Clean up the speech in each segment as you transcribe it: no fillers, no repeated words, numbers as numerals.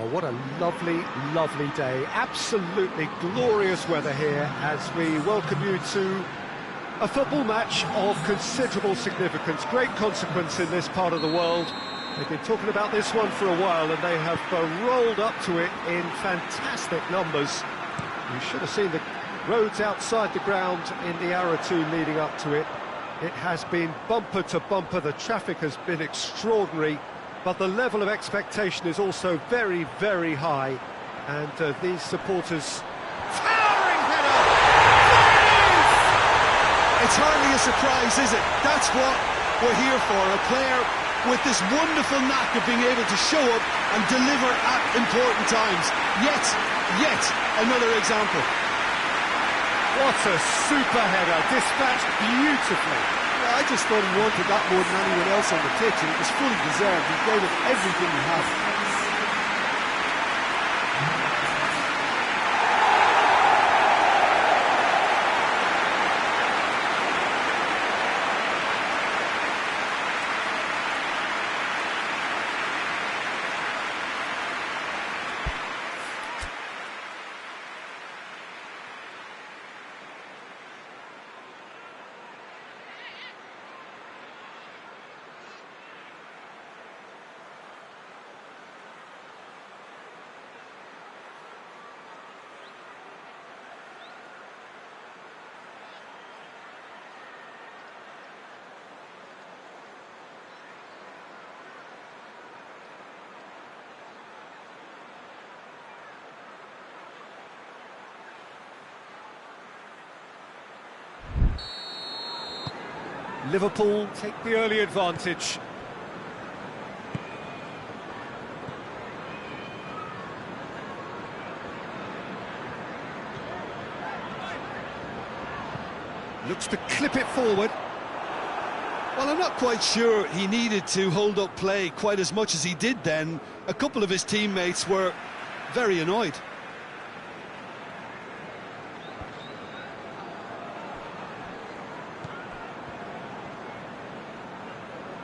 Well, what a lovely, lovely day. Absolutely glorious weather here as we welcome you to a football match of considerable significance, great consequence in this part of the world. They've been talking about this one for a while and they have rolled up to it in fantastic numbers. You should have seen the roads outside the ground in the hour or two leading up to it. It has been bumper to bumper, the traffic has been extraordinary, but the level of expectation is also very, very high. And these supporters... Towering header! It's hardly a surprise, is it? That's what we're here for, a player with this wonderful knack of being able to show up and deliver at important times. Yet another example. What a super header, dispatched beautifully. Yeah, I just thought he wanted that more than anyone else on the pitch, and it was fully deserved. He gave it everything he had. Liverpool take the early advantage. Looks to clip it forward. Well, I'm not quite sure he needed to hold up play quite as much as he did then. A couple of his teammates were very annoyed.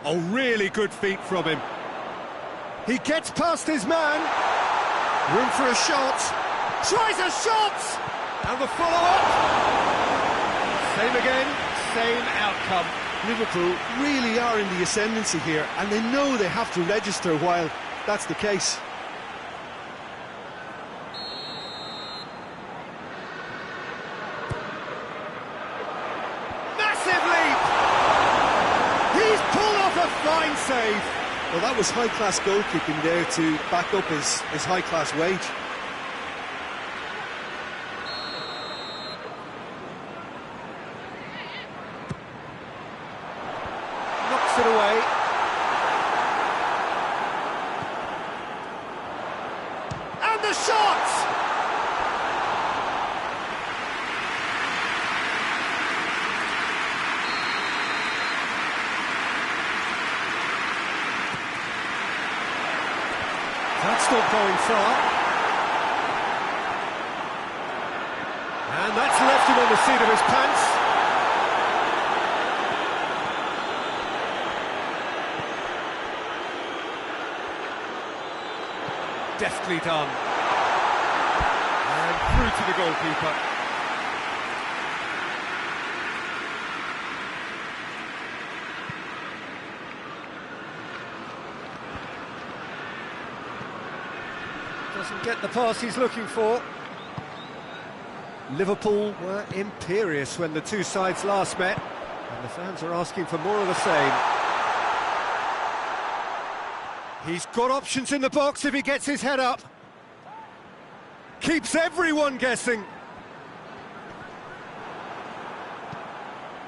Oh, really good feet from him. He gets past his man. Room for a shot. Tries a shot! And the follow-up. Same again, same outcome. Liverpool really are in the ascendancy here, and they know they have to register while that's the case. Fine save. Well, that was high-class goalkeeping there to back up his high-class wage. Knocks it away. And the shot! That's not going far. And that's left him on the seat of his pants. Deftly done. And through to the goalkeeper. Doesn't get the pass he's looking for. Liverpool were imperious when the two sides last met, and the fans are asking for more of the same. He's got options in the box if he gets his head up. Keeps everyone guessing.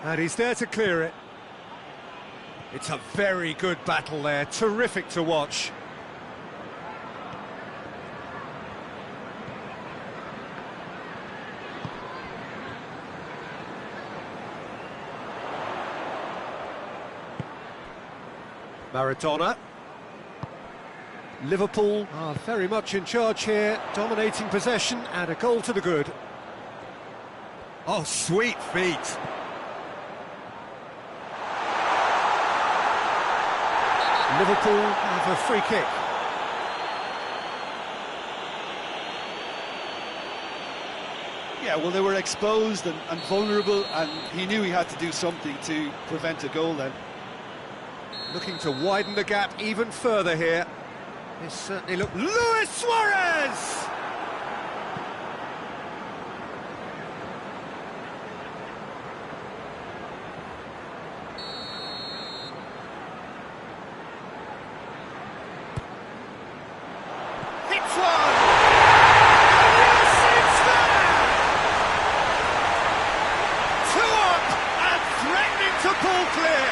And he's there to clear it. It's a very good battle there, terrific to watch. Maradona. Liverpool are very much in charge here, dominating possession and a goal to the good. Oh, sweet feet. Liverpool have a free kick. Yeah, well, they were exposed and vulnerable, and he knew he had to do something to prevent a goal then. Looking to widen the gap even further here. This certainly look. Luis Suarez! Hits one! Yes, it's there! 2 up and threatening to pull clear.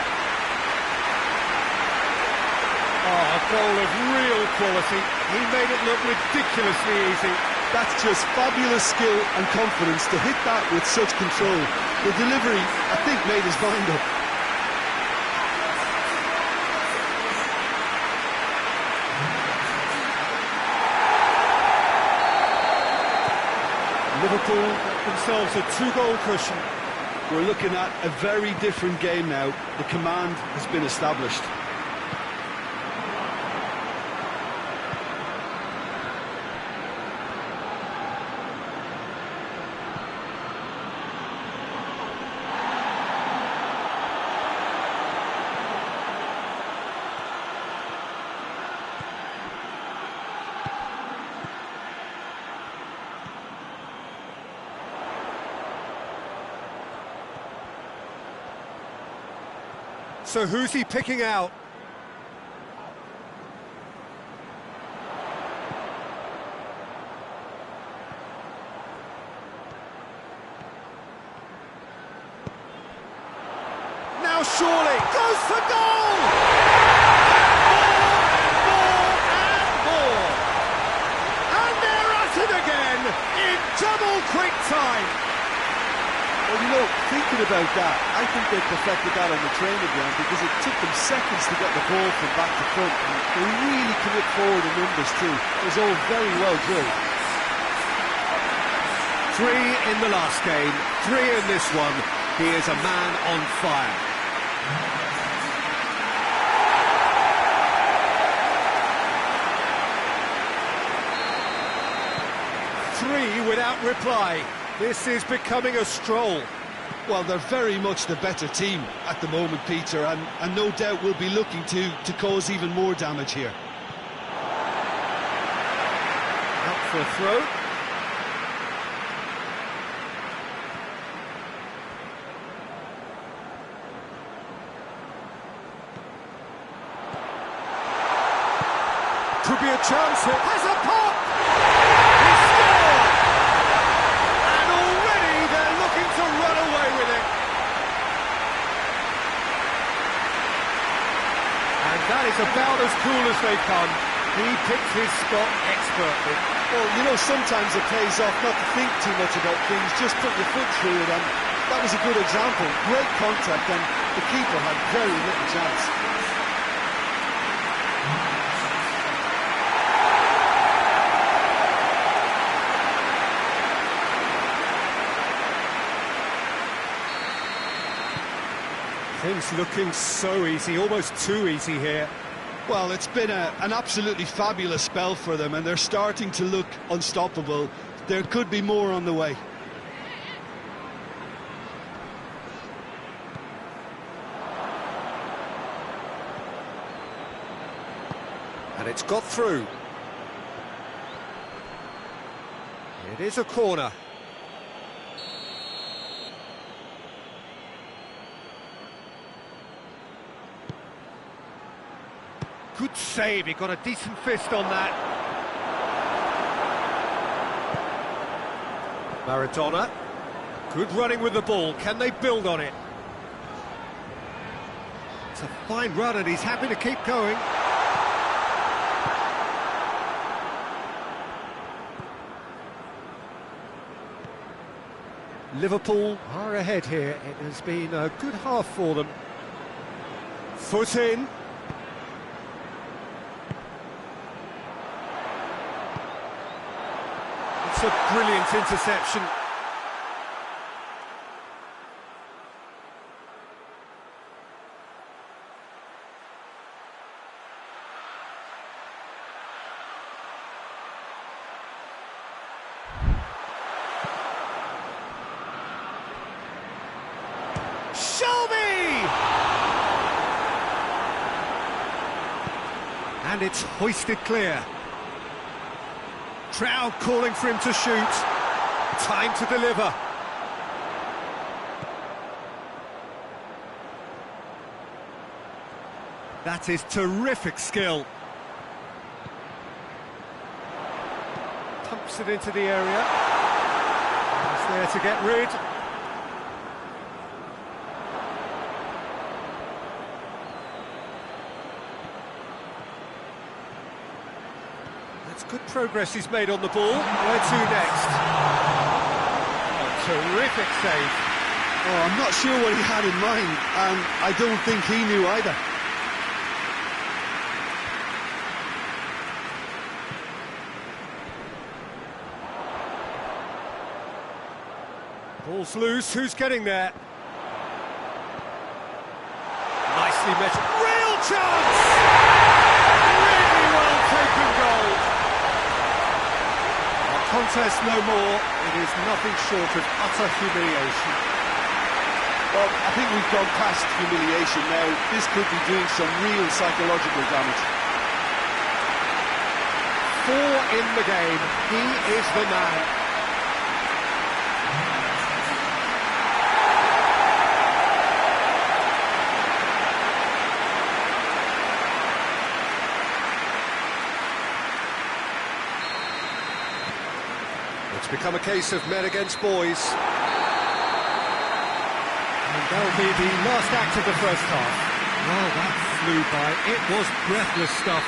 Oh, a goal of real quality. He made it look ridiculously easy. That's just fabulous skill and confidence to hit that with such control. The delivery, I think, made his mind up. Liverpool got themselves a 2-goal cushion. We're looking at a very different game now. The command has been established. So who's he picking out? Now surely goes for goal! More. And they're at it again in double quick time. Well, you know, thinking about that, I think they perfected that on the training ground because it took them seconds to get the ball from back to front, and they really commit forward in numbers too. It was all very well drilled. 3 in the last game, 3 in this one. He is a man on fire. Three without reply. This is becoming a stroll. Well, they're very much the better team at the moment, Peter, and no doubt will be looking to cause even more damage here. Up for a throw. Could be a chance here. Has a pop! He scored! And already they're looking to run away with it. And that is about as cool as they come. He picked his spot expertly. Well, you know, sometimes it pays off not to think too much about things, just put your foot through it, and that was a good example. Great contact, and the keeper had very little chance. Things looking so easy, almost too easy here. Well, it's been an absolutely fabulous spell for them, and they're starting to look unstoppable. There could be more on the way. And it's got through. It is a corner. Good save, he got a decent fist on that. Maradona. Good running with the ball, can they build on it? It's a fine run and he's happy to keep going. Liverpool are ahead here. It has been a good half for them. Foot in. It's a brilliant interception. And it's hoisted clear. Crowd calling for him to shoot. Time to deliver. That is terrific skill. Pumps it into the area. He's there to get rid. That's good progress he's made on the ball. Where to next? Oh, terrific save. Oh, I'm not sure what he had in mind, and I don't think he knew either. Ball's loose, who's getting there? Nicely measured, real chance! Really well taken goal. A contest no more, it is nothing short of utter humiliation. Well, I think we've gone past humiliation now. This could be doing some real psychological damage. 4 in the game, he is the man. It's become a case of men against boys. And that'll be the last act of the first half. Well, that flew by. It was breathless stuff.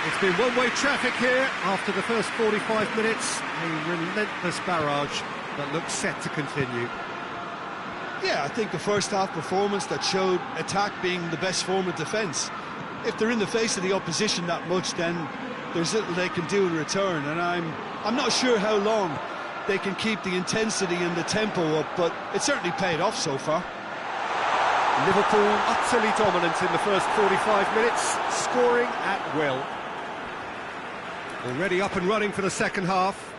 It's been one-way traffic here after the first 45 minutes. A relentless barrage that looks set to continue. Yeah, I think a first-half performance that showed attack being the best form of defence. If they're in the face of the opposition that much, then there's little they can do in return, and I'm not sure how long they can keep the intensity and the tempo up, but it certainly paid off so far. Liverpool utterly dominant in the first 45 minutes, scoring at will. Already up and running for the second half.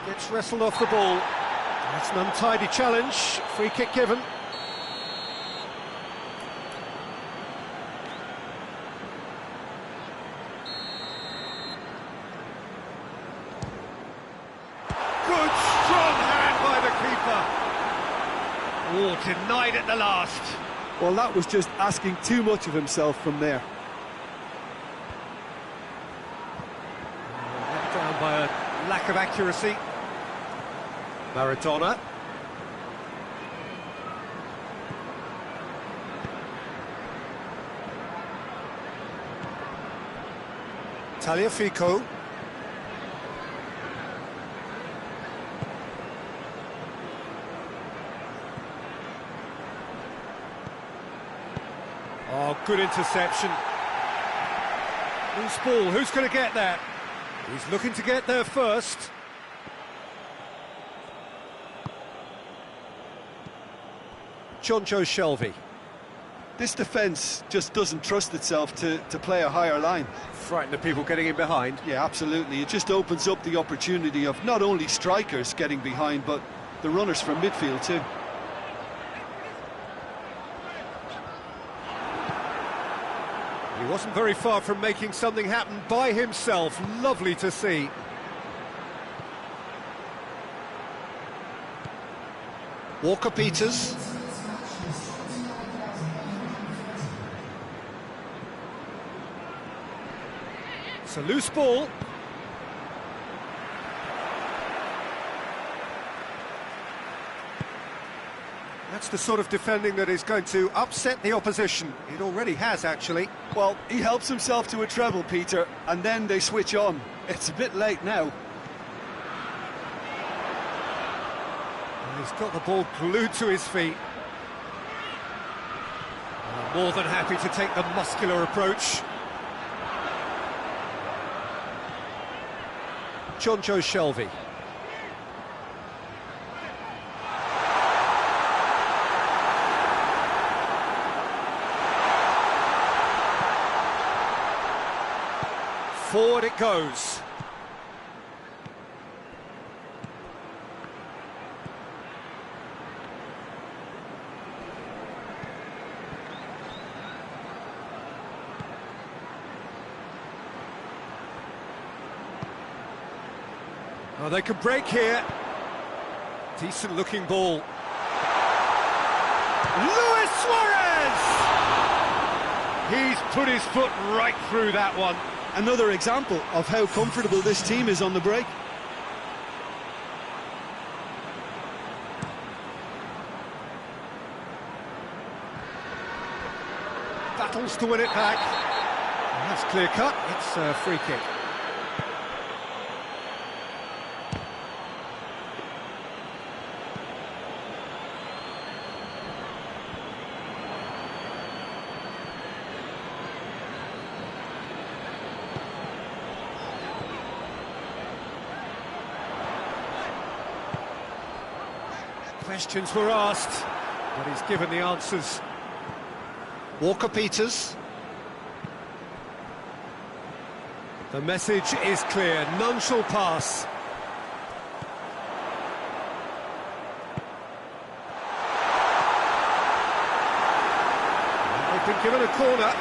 Gets wrestled off the ball. That's an untidy challenge, free kick given. Good, strong hand by the keeper. Oh, denied at the last. Well, that was just asking too much of himself from there. Let down by a lack of accuracy. Maradona. Tagliafico. Oh, good interception. Loose ball, who's going to get that? He's looking to get there first. Jonjo Shelvey. This defence just doesn't trust itself to play a higher line. Frighten the people getting in behind. Yeah, absolutely. It just opens up the opportunity of not only strikers getting behind, but the runners from midfield too. He wasn't very far from making something happen by himself. Lovely to see. Walker-Peters. It's a loose ball. That's the sort of defending that is going to upset the opposition. It already has, actually. Well, he helps himself to a treble, Peter, and then they switch on. It's a bit late now. He's got the ball glued to his feet. More than happy to take the muscular approach. Jonjo Shelvey. Forward it goes. Oh, they could break here. Decent looking ball. Luis Suarez! He's put his foot right through that one. Another example of how comfortable this team is on the break. Battles to win it back. And that's clear cut. It's a free kick. Questions were asked, but he's given the answers. Walker-Peters. The message is clear, none shall pass. They've been given a corner.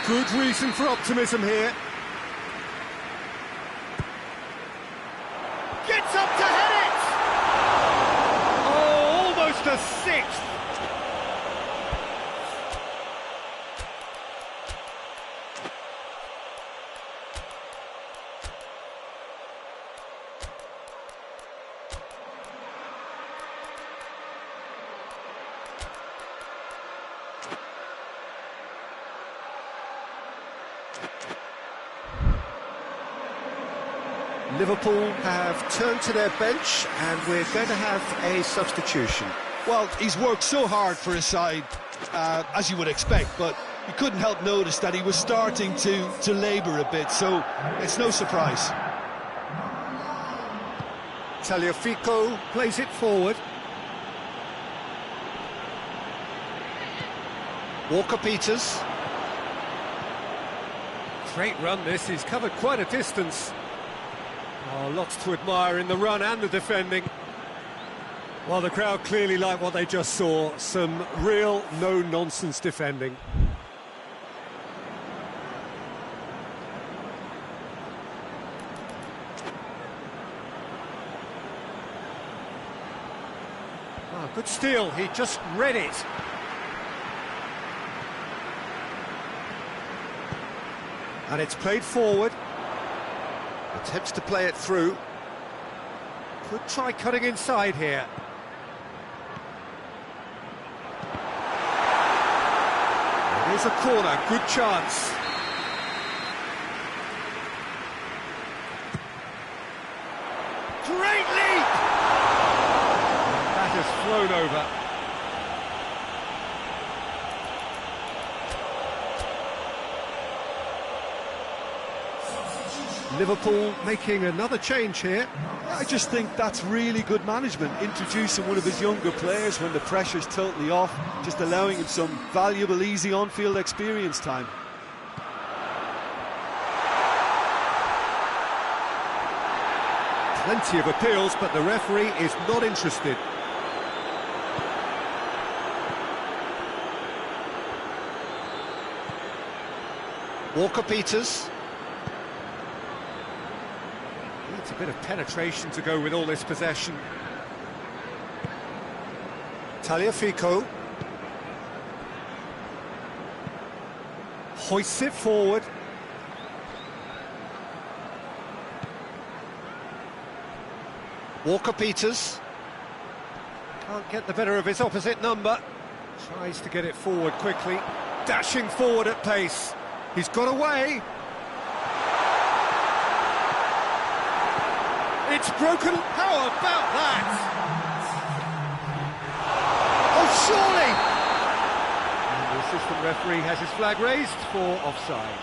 Good reason for optimism here. Gets up to head it! Oh, almost a sixth! Liverpool have turned to their bench and we're going to have a substitution. Well, he's worked so hard for his side, as you would expect, but you couldn't help notice that he was starting to labour a bit, so it's no surprise. Tagliafico plays it forward. Walker-Peters. Great run this, he's covered quite a distance. Oh, lots to admire in the run and the defending. Well, the crowd clearly like what they just saw. Some real no-nonsense defending. Oh, good steal, he just read it. And it's played forward. Attempts to play it through. Could try cutting inside here. Here's a corner, good chance. Great leap! That has flown over. Liverpool making another change here. I just think that's really good management, introducing one of his younger players when the pressure's totally off, just allowing him some valuable, easy on-field experience time. Plenty of appeals, but the referee is not interested. Walker-Peters. Needs a bit of penetration to go with all this possession. Tagliafico. Hoists it forward. Walker-Peters. Can't get the better of his opposite number. Tries to get it forward quickly. Dashing forward at pace. He's got away. It's broken. How about that? Oh, surely! And the assistant referee has his flag raised for offside.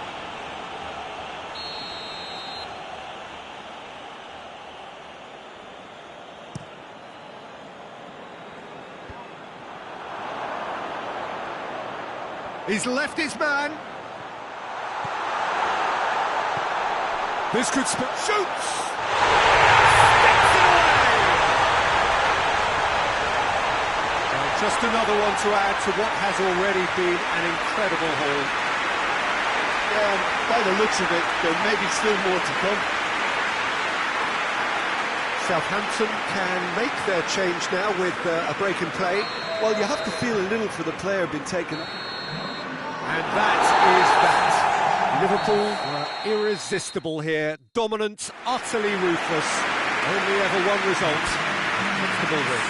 He's left his man. This could shoots! Sticks it away! Just another one to add to what has already been an incredible haul. Yeah, by the looks of it, there may be still more to come. Southampton can make their change now with a break in play. Well, you have to feel a little for the player being taken. And that is that. Liverpool were irresistible here. Dominant, utterly ruthless. Only ever one result. Comfortable win.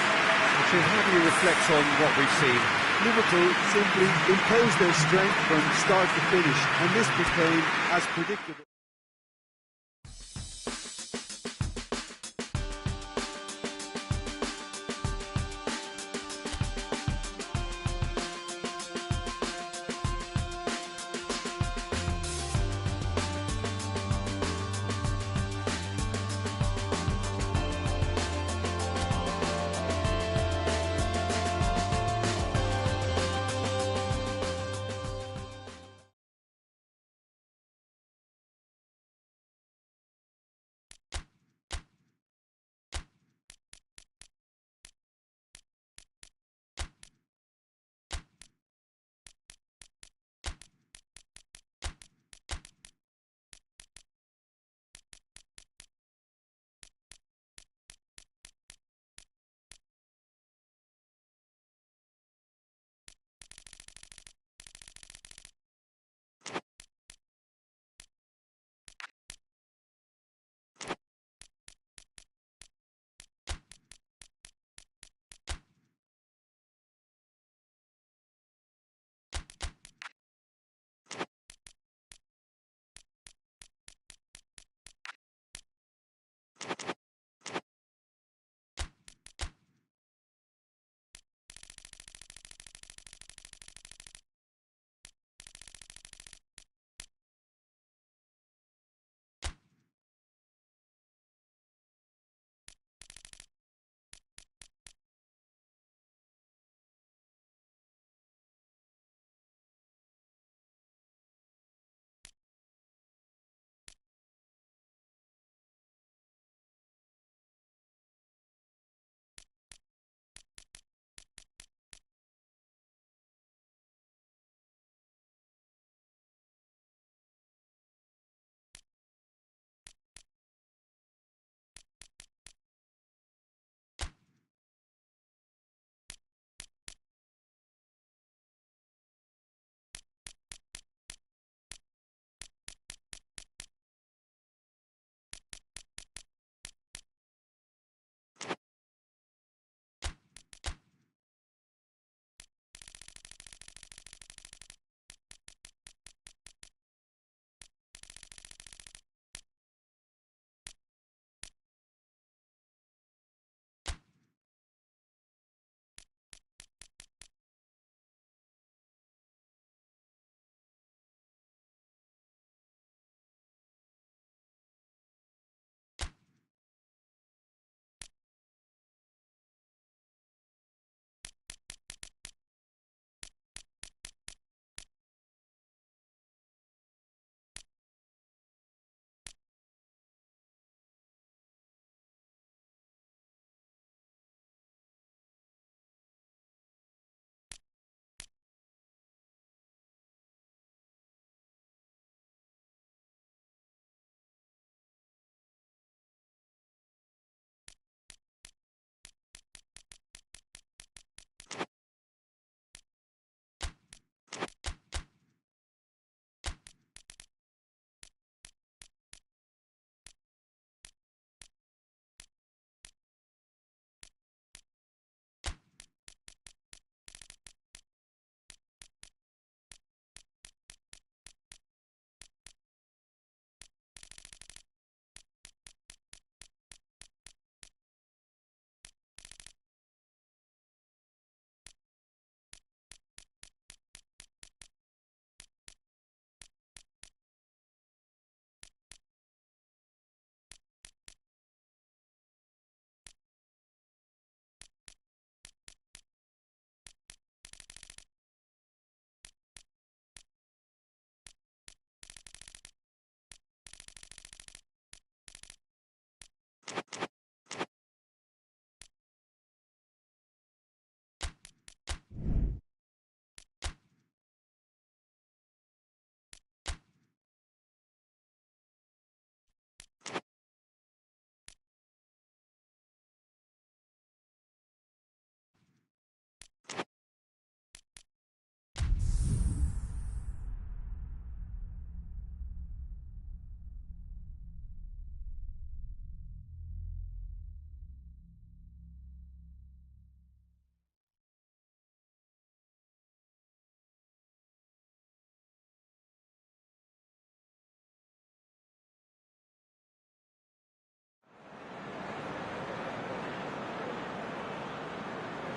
Richard, how do you reflect on what we've seen? Liverpool simply imposed their strength from start to finish, and this became as predictable.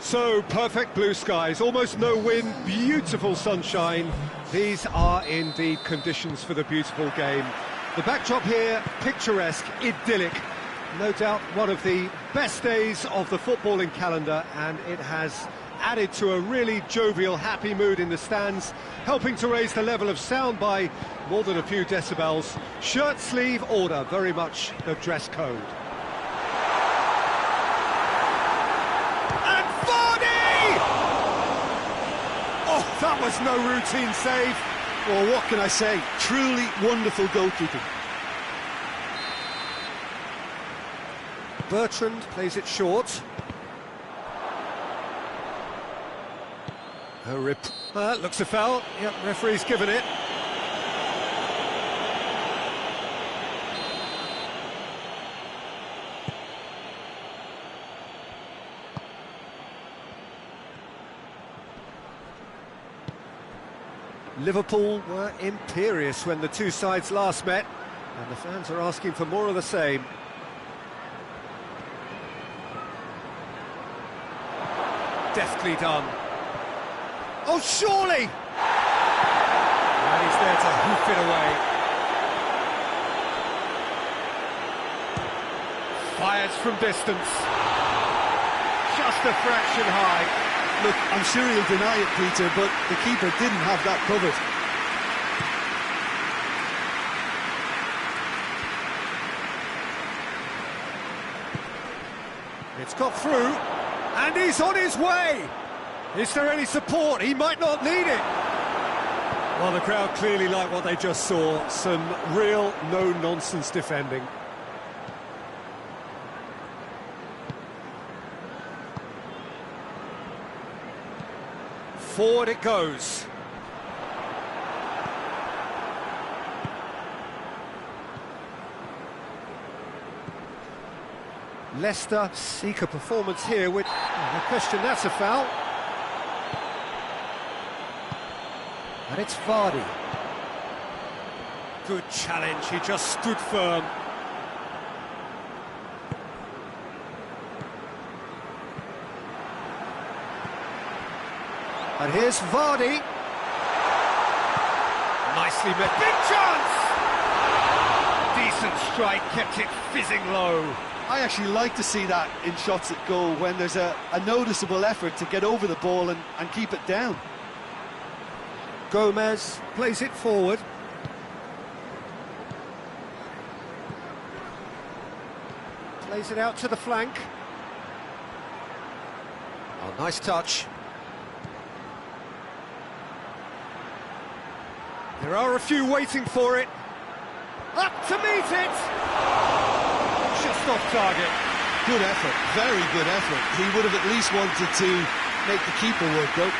So, perfect blue skies, almost no wind, beautiful sunshine. These are indeed conditions for the beautiful game. The backdrop here, picturesque, idyllic. No doubt one of the best days of the footballing calendar, and it has added to a really jovial, happy mood in the stands, helping to raise the level of sound by more than a few decibels. Shirt sleeve order, very much the dress code. And Vardy! Oh, that was no routine save. Well, what can I say? Truly wonderful goalkeeping. Bertrand plays it short. Looks a foul. Yep, referee's given it. Liverpool were imperious when the two sides last met, and the fans are asking for more of the same. Deftly done. Oh, surely! And he's there to hoof it away. Fires from distance. Just a fraction high. Look, I'm sure he'll deny it, Peter, but the keeper didn't have that covered. It's got through, and he's on his way! Is there any support? He might not need it. Well, the crowd clearly like what they just saw. Some real no-nonsense defending. Forward it goes. Leicester seek a performance here with... no question, that's a foul. And it's Vardy. Good challenge, he just stood firm. And here's Vardy. Nicely met. Big chance! Decent strike, kept it fizzing low. I actually like to see that in shots at goal, when there's a noticeable effort to get over the ball and keep it down. Gomez plays it forward. Plays it out to the flank. Oh, nice touch. There are a few waiting for it. Up to meet it! Just off target. Good effort, very good effort. He would have at least wanted to make the keeper work, though.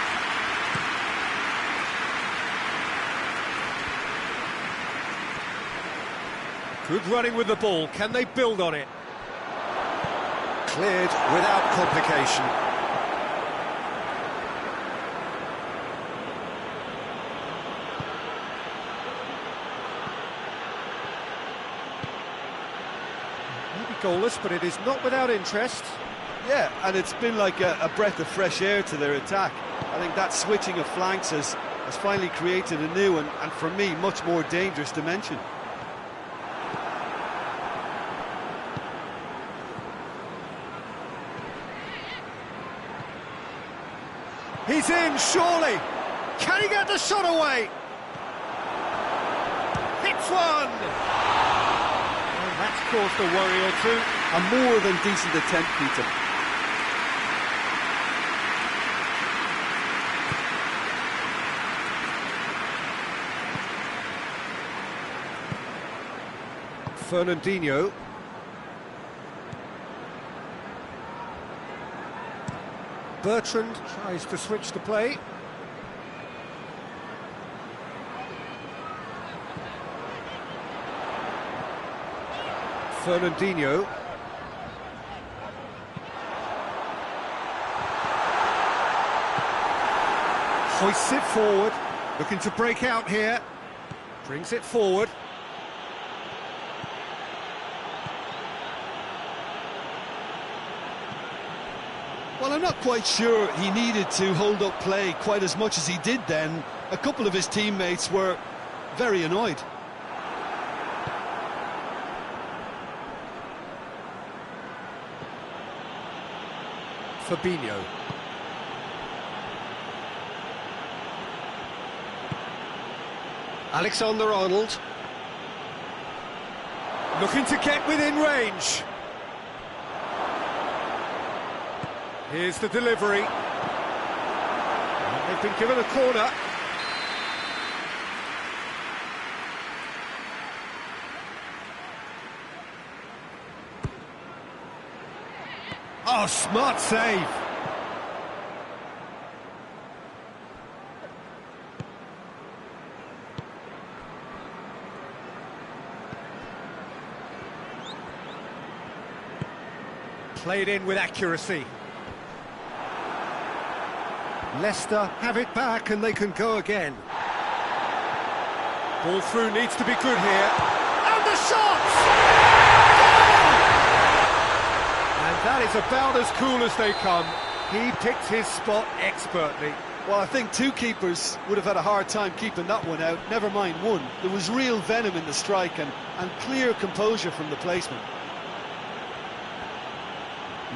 Good running with the ball. Can they build on it? Cleared without complication. Maybe goalless, but it is not without interest. Yeah, and it's been like a breath of fresh air to their attack. I think that switching of flanks has finally created a new and for me, much more dangerous dimension. He's in, surely! Can he get the shot away? Hits one! Well, that's caused a worry or two. A more than decent attempt, Peter. Fernandinho. Bertrand tries to switch the play. Fernandinho. Hoists it forward, looking to break out here. Brings it forward. Well, I'm not quite sure he needed to hold up play quite as much as he did then. A couple of his teammates were very annoyed. Fabinho. Alexander-Arnold. Looking to get within range. Here's the delivery. And they've been given a corner. Oh, smart save. Played in with accuracy. Leicester have it back and they can go again. Ball through needs to be good here. And the shot! And that is about as cool as they come. He picked his spot expertly. Well, I think two keepers would have had a hard time keeping that one out, never mind one. There was real venom in the strike and clear composure from the placement.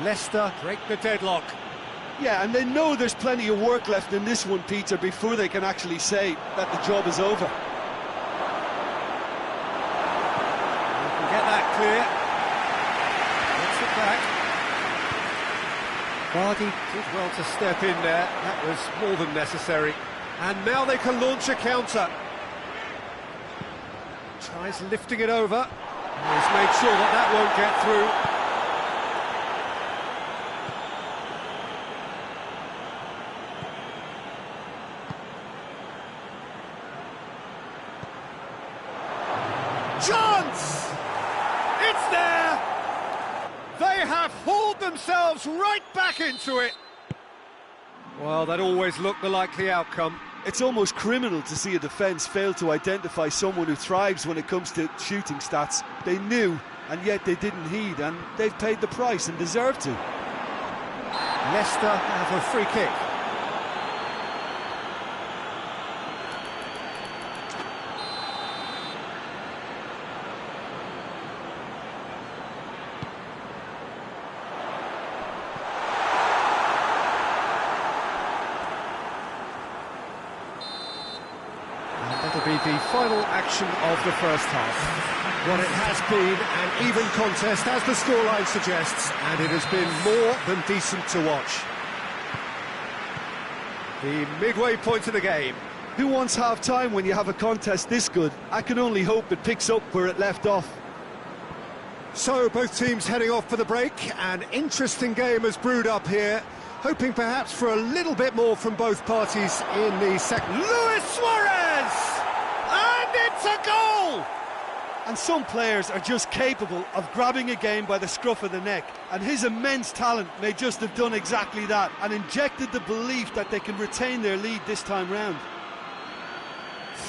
Leicester break the deadlock. Yeah, and they know there's plenty of work left in this one, Peter, before they can actually say that the job is over. You can get that clear. Gets it back. Vardy did well to step in there. That was more than necessary. And now they can launch a counter. Tries lifting it over. He's made sure that that won't get through. Chance! It's there! They have hauled themselves right back into it. Well, that always looked the likely outcome. It's almost criminal to see a defence fail to identify someone who thrives when it comes to shooting stats. They knew, and yet they didn't heed, and they've paid the price and deserve to. Leicester have a free kick. That'll be the final action of the first half. What it has been an even contest, as the scoreline suggests, and it has been more than decent to watch. The midway point of the game. Who wants half-time when you have a contest this good? I can only hope it picks up where it left off. So, both teams heading off for the break. An interesting game has brewed up here, hoping perhaps for a little bit more from both parties in the second. Luis Suarez! And it's a goal! And some players are just capable of grabbing a game by the scruff of the neck, and his immense talent may just have done exactly that and injected the belief that they can retain their lead this time round.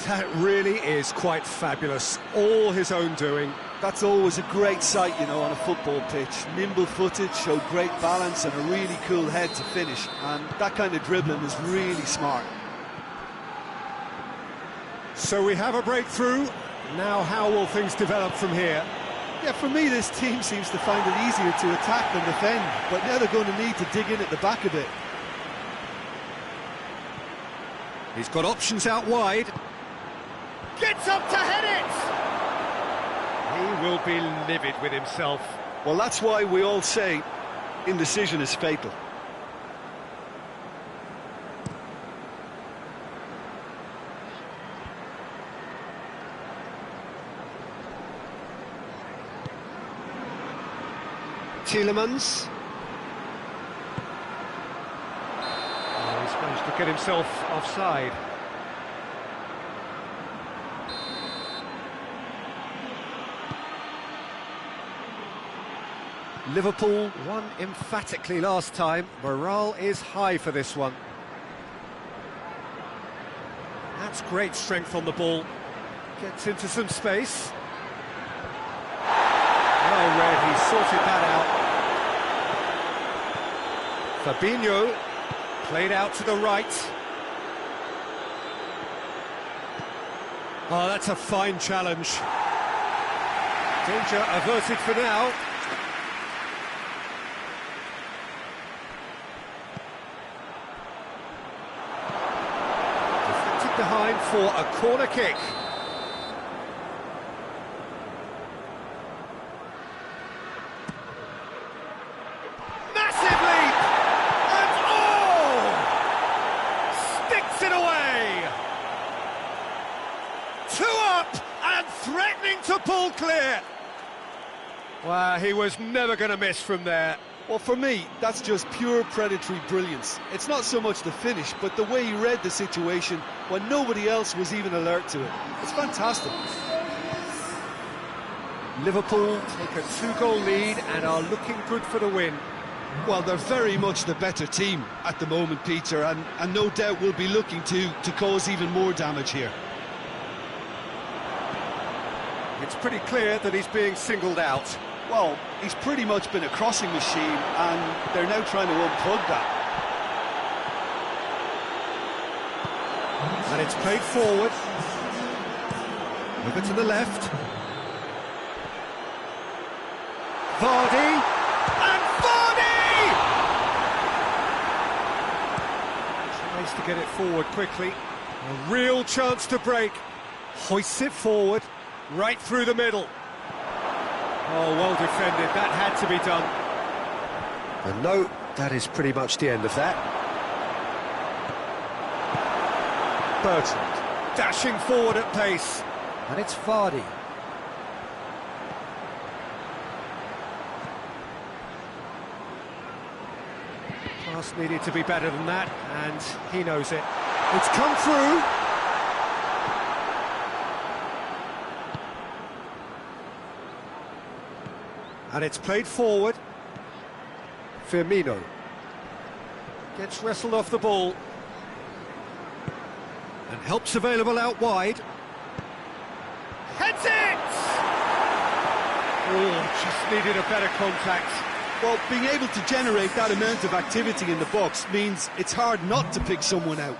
That really is quite fabulous, all his own doing. That's always a great sight, you know, on a football pitch. Nimble-footed, showed great balance and a really cool head to finish, and that kind of dribbling is really smart. So we have a breakthrough. Now how will things develop from here? Yeah, for me this team seems to find it easier to attack than defend, but now they're going to need to dig in at the back a bit. He's got options out wide. Gets up to head it! He will be livid with himself. Well, that's why we all say indecision is fatal. Tielemans. Oh, he's managed to get himself offside. Liverpool won emphatically last time. Morale is high for this one. That's great strength on the ball. Gets into some space. Well read, he sorted that out. Fabinho, played out to the right. Oh, that's a fine challenge. Danger averted for now. Deflected behind for a corner kick. Massive leap! And sticks it away! 2 up and threatening to pull clear. Wow, he was never going to miss from there. Well, for me, that's just pure predatory brilliance. It's not so much the finish, but the way he read the situation when nobody else was even alert to it. It's fantastic. Liverpool take a 2-goal lead and are looking good for the win. Well, they're very much the better team at the moment, Peter, and no doubt will be looking to cause even more damage here. It's pretty clear that he's being singled out. Well, he's pretty much been a crossing machine, and they're now trying to unplug that. And it's played forward. Over to the left. Vardy! And Vardy! Tries to get it forward quickly. A real chance to break. Hoists it forward, right through the middle. Oh, well defended, that had to be done. And no, that is pretty much the end of that. Bertrand, dashing forward at pace. And it's Vardy. Pass needed to be better than that, and he knows it. It's come through. And it's played forward. Firmino gets wrestled off the ball. And help's available out wide. Heads it! Oh, just needed a better contact. Well, being able to generate that amount of activity in the box means it's hard not to pick someone out.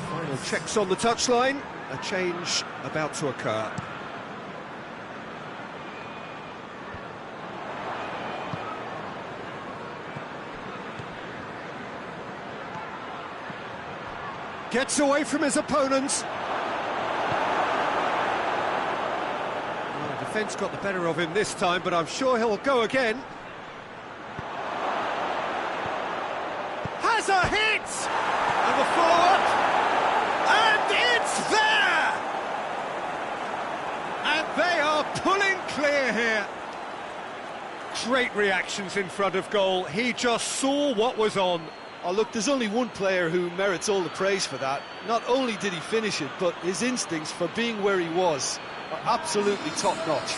Final checks on the touchline. A change about to occur. Gets away from his opponents. Well, the defence got the better of him this time, but I'm sure he'll go again. Has a hit! And the follow-up! And it's there! And they are pulling clear here. Great reactions in front of goal. He just saw what was on. Oh, look, there's only one player who merits all the praise for that. Not only did he finish it, but his instincts for being where he was are absolutely top-notch.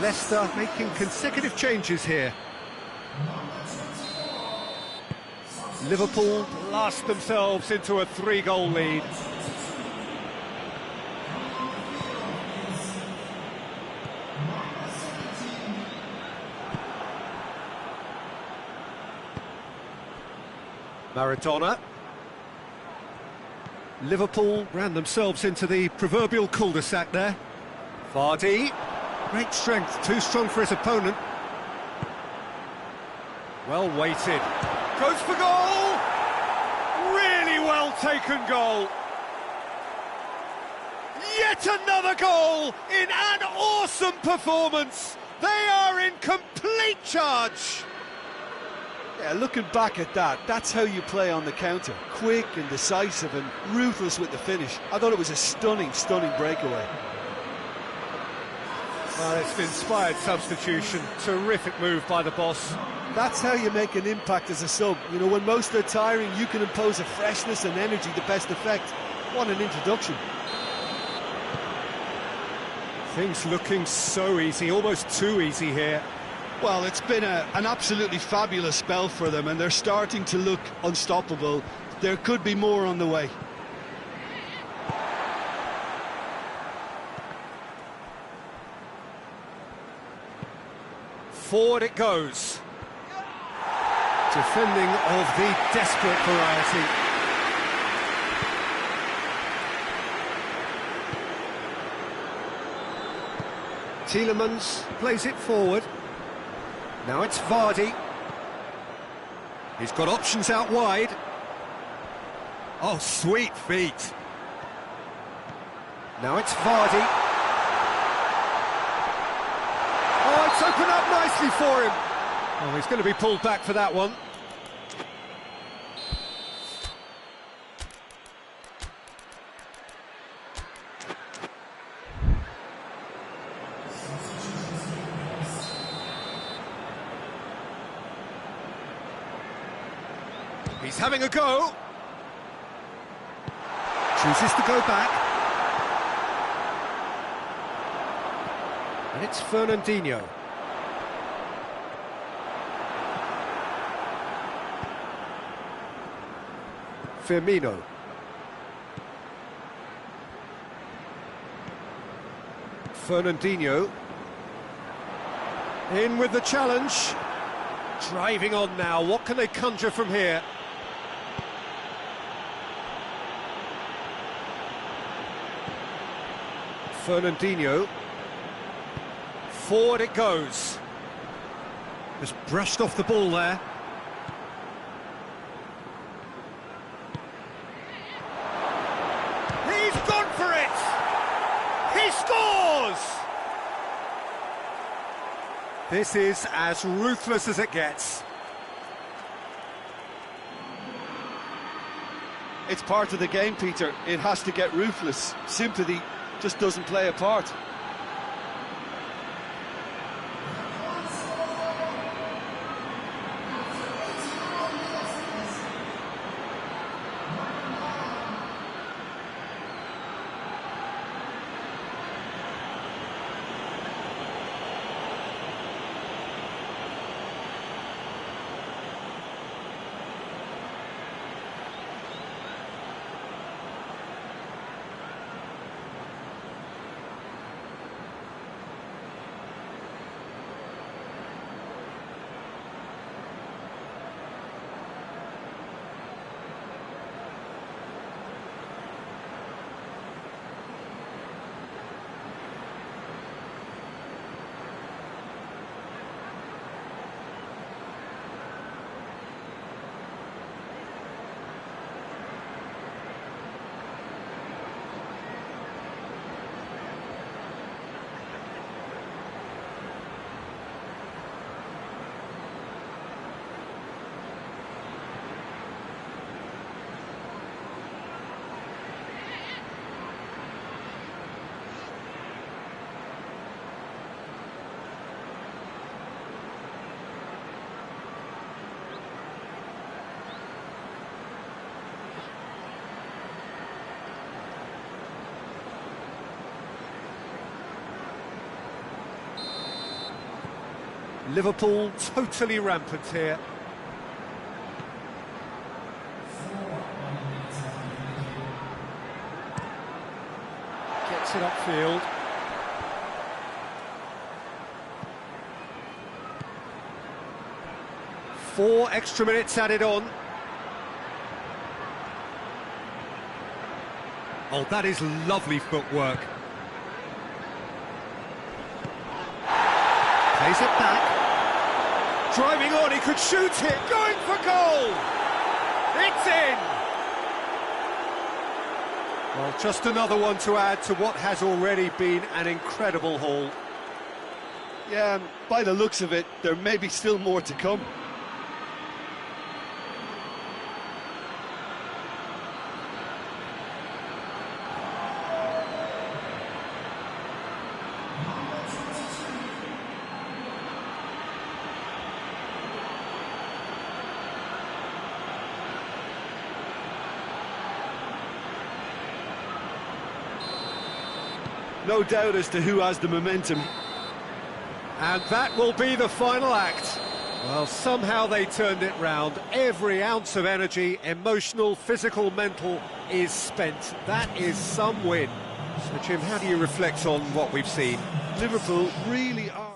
Leicester making consecutive changes here. Liverpool blast themselves into a 3-goal lead. Maradona. Liverpool ran themselves into the proverbial cul-de-sac there. Vardy. Great strength, too strong for his opponent. Well weighted. Goes for goal! Really well taken goal. Yet another goal in an awesome performance. They are in complete charge. Yeah, looking back at that, that's how you play on the counter. Quick and decisive and ruthless with the finish. I thought it was a stunning, stunning breakaway. Well, it's an inspired substitution. Terrific move by the boss. That's how you make an impact as a sub. You know, when most are tiring, you can impose a freshness and energy, the best effect. What an introduction. Things looking so easy, almost too easy here. Well, it's been an absolutely fabulous spell for them, and they're starting to look unstoppable. There could be more on the way. Forward it goes. Defending of the desperate variety. Tielemans plays it forward. Now it's Vardy. He's got options out wide. Oh, sweet feet. Now it's Vardy. Oh, it's opened up nicely for him. Oh, he's going to be pulled back for that one. He's having a go. Chooses to go back. And it's Fernandinho. Firmino. Fernandinho. In with the challenge. Driving on now. What can they conjure from here? Fernandinho. Forward it goes. Just brushed off the ball there. He's gone for it! He scores! This is as ruthless as it gets. It's part of the game, Peter. It has to get ruthless. Sympathy just doesn't play a part. Liverpool totally rampant here. Gets it upfield. Four extra minutes added on. Oh, that is lovely footwork. Plays it back. Driving on, he could shoot it, going for goal! It's in! Well, just another one to add to what has already been an incredible haul. Yeah, by the looks of it, there may be still more to come. No doubt as to who has the momentum. And that will be the final act. Well, somehow they turned it round. Every ounce of energy, emotional, physical, mental, is spent. That is some win. So, Jim, how do you reflect on what we've seen? Liverpool really are.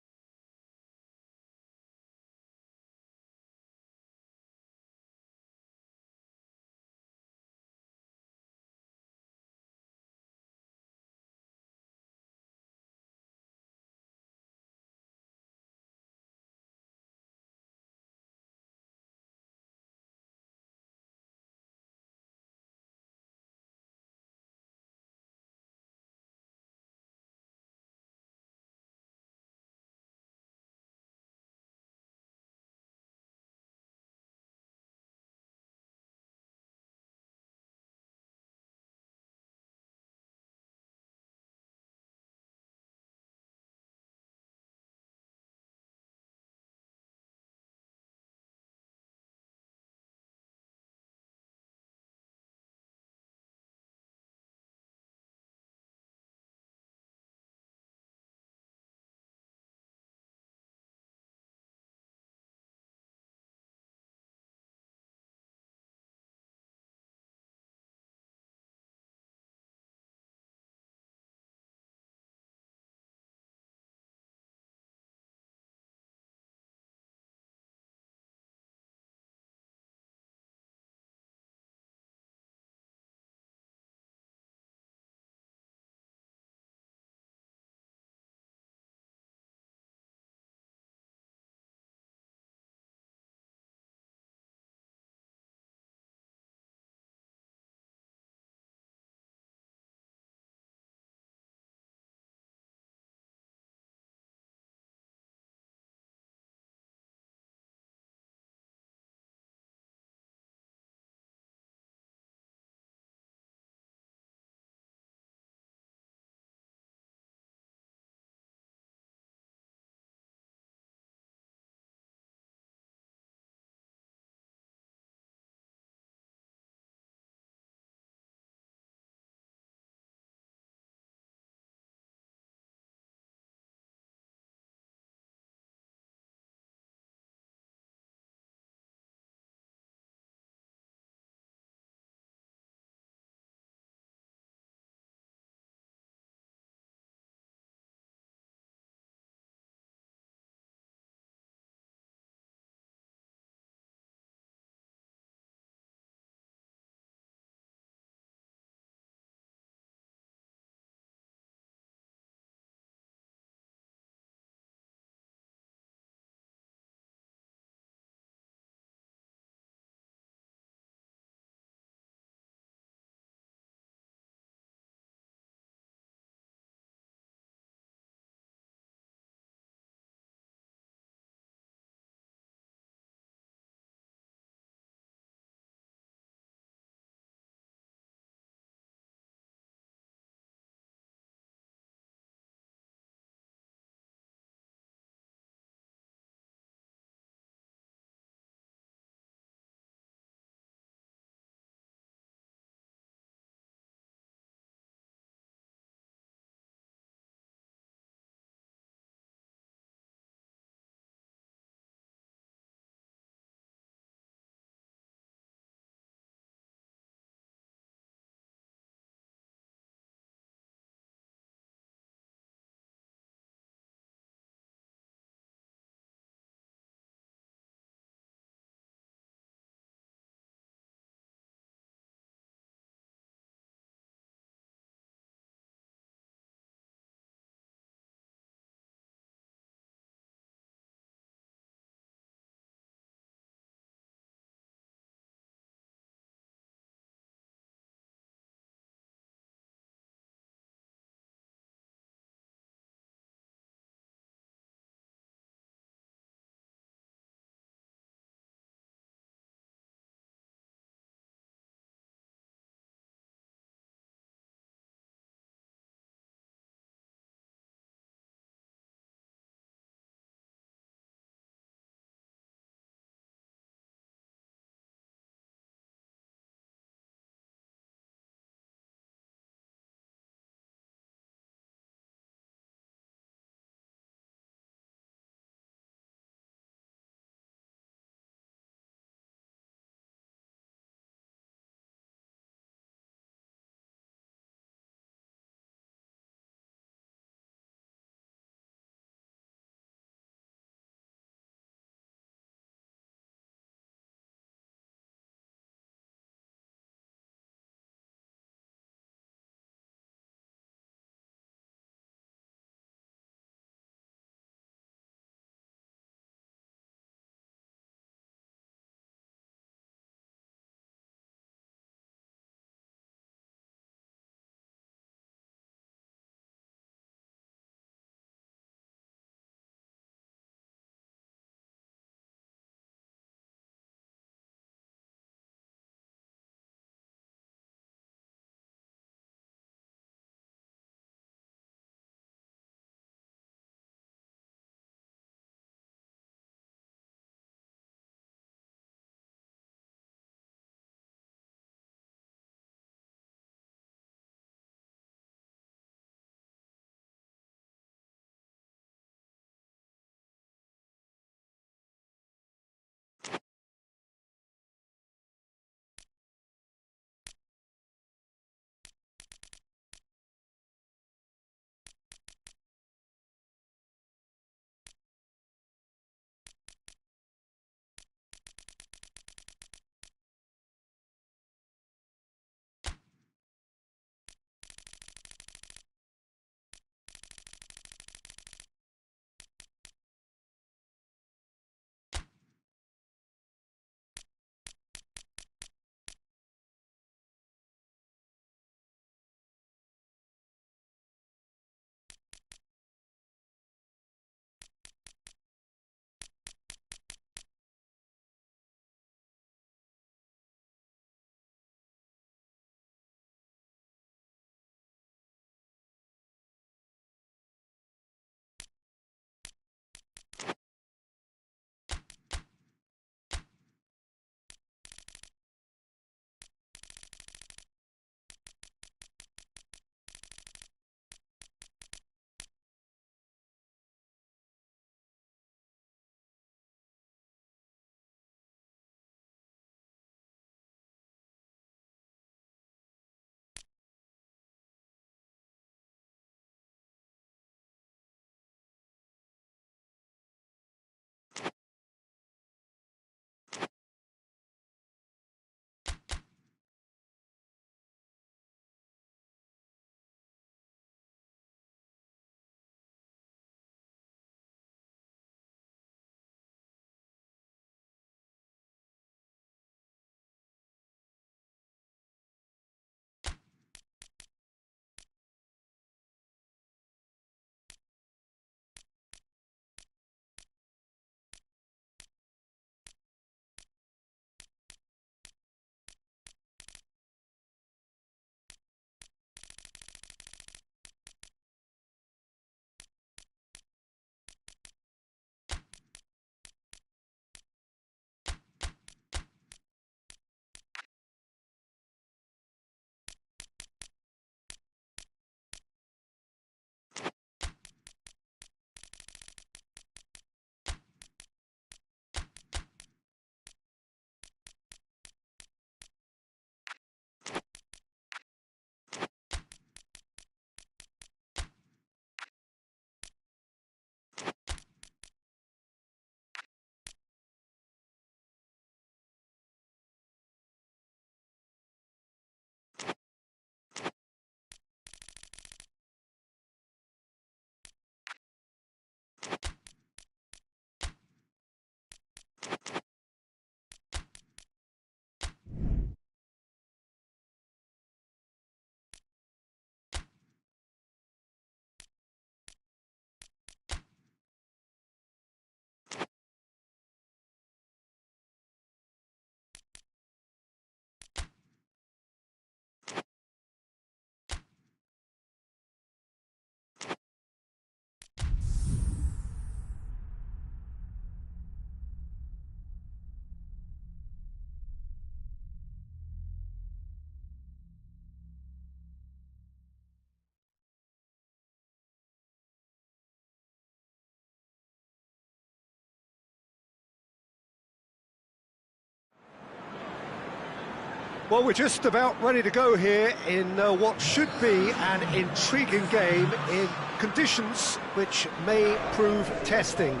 Well, we're just about ready to go here in what should be an intriguing game in conditions which may prove testing.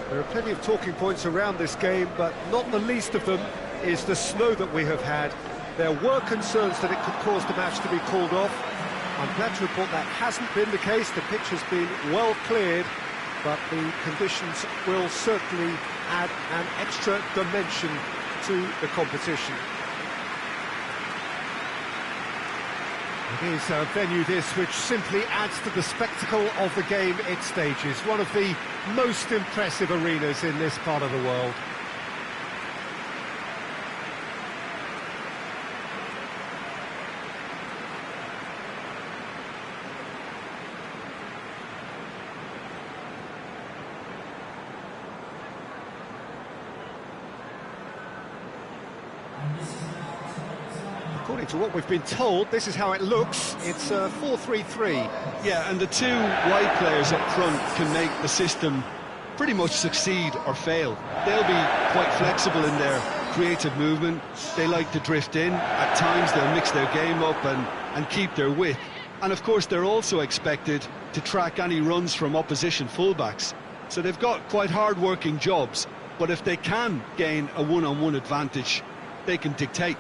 There are plenty of talking points around this game, but not the least of them is the snow that we have had. There were concerns that it could cause the match to be called off. I'm glad to report that hasn't been the case. The pitch has been well cleared, but the conditions will certainly add an extra dimension to the competition. It is a venue this which simply adds to the spectacle of the game it stages. One of the most impressive arenas in this part of the world. According to what we've been told, this is how it looks. It's 4-3-3. Yeah, and the two wide players up front can make the system pretty much succeed or fail. They'll be quite flexible in their creative movement. They like to drift in. At times they'll mix their game up and keep their width. And of course they're also expected to track any runs from opposition fullbacks. So they've got quite hard-working jobs, but if they can gain a one-on-one advantage, they can dictate.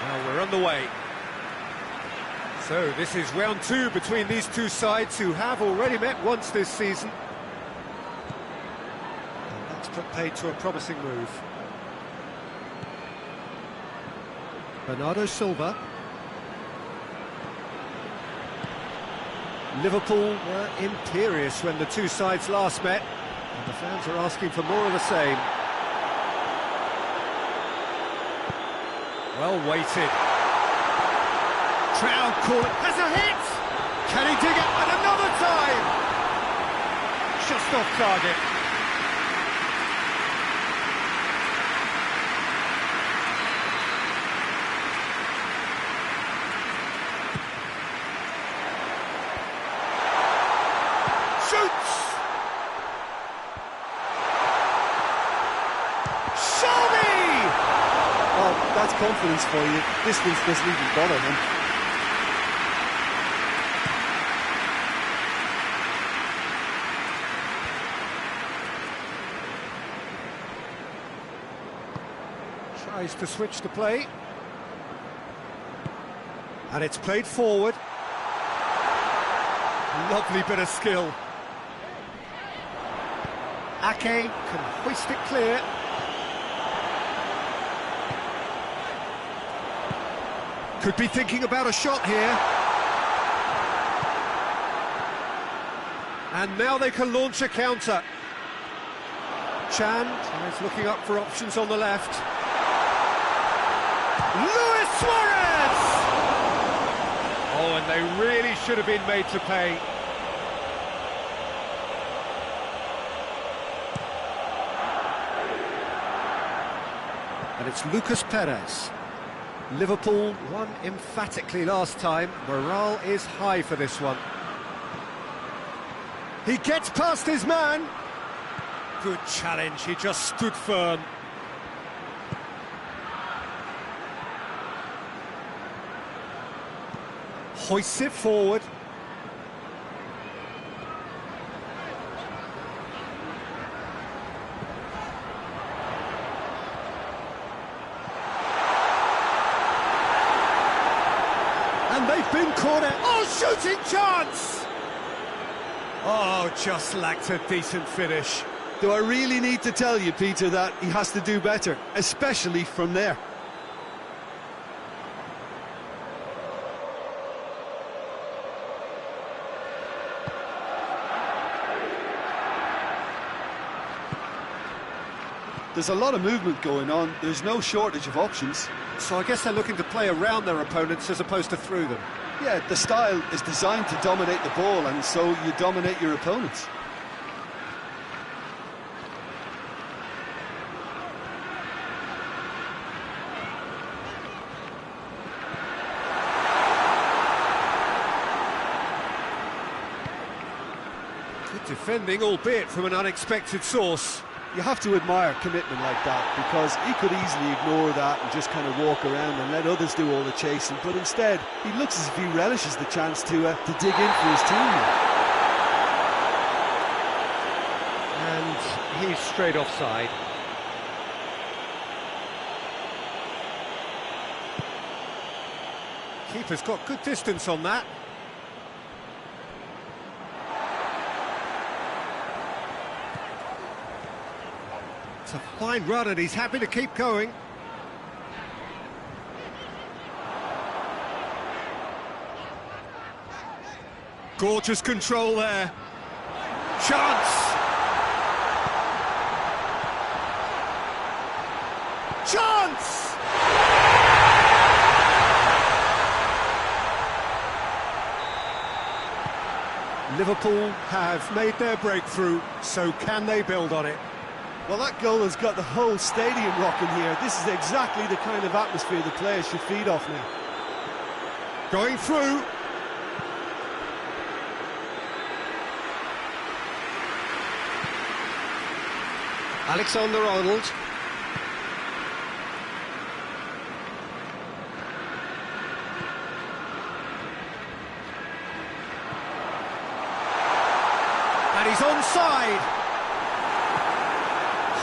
Well, we're on the way. So this is round two between these two sides who have already met once this season. And that's put paid to a promising move. Bernardo Silva. Liverpool were imperious when the two sides last met, and the fans are asking for more of the same. Well weighted. Crowd call it. Has a hit! Can he dig it? And another time! Just off target. Shoots! Show me! Well, that's confidence for you. Distance doesn't even bother him. Tries to switch the play. And it's played forward. Lovely bit of skill. Ake can hoist it clear. Could be thinking about a shot here. And now they can launch a counter. Chan is looking up for options on the left. Luis Suarez! Oh, and they really should have been made to pay. And it's Lucas Perez. Liverpool won emphatically last time. Morale is high for this one. He gets past his man. Good challenge, he just stood firm. Hoists it forward. And they've been caught out. Oh, shooting chance! Oh, just lacked a decent finish. Do I really need to tell you, Peter, that he has to do better, especially from there? There's a lot of movement going on. There's no shortage of options. So I guess they're looking to play around their opponents as opposed to through them. Yeah, the style is designed to dominate the ball, and so you dominate your opponents. Good defending, albeit from an unexpected source. You have to admire commitment like that, because he could easily ignore that and just kind of walk around and let others do all the chasing, but instead he looks as if he relishes the chance to dig in for his team. And he's straight offside. Keeper's got good distance on that. It's a fine run and he's happy to keep going. Gorgeous control there. Chance! Chance! Liverpool have made their breakthrough, so can they build on it? Well, that goal has got the whole stadium rocking here. This is exactly the kind of atmosphere the players should feed off now. Going through. Alexander-Arnold. And he's onside.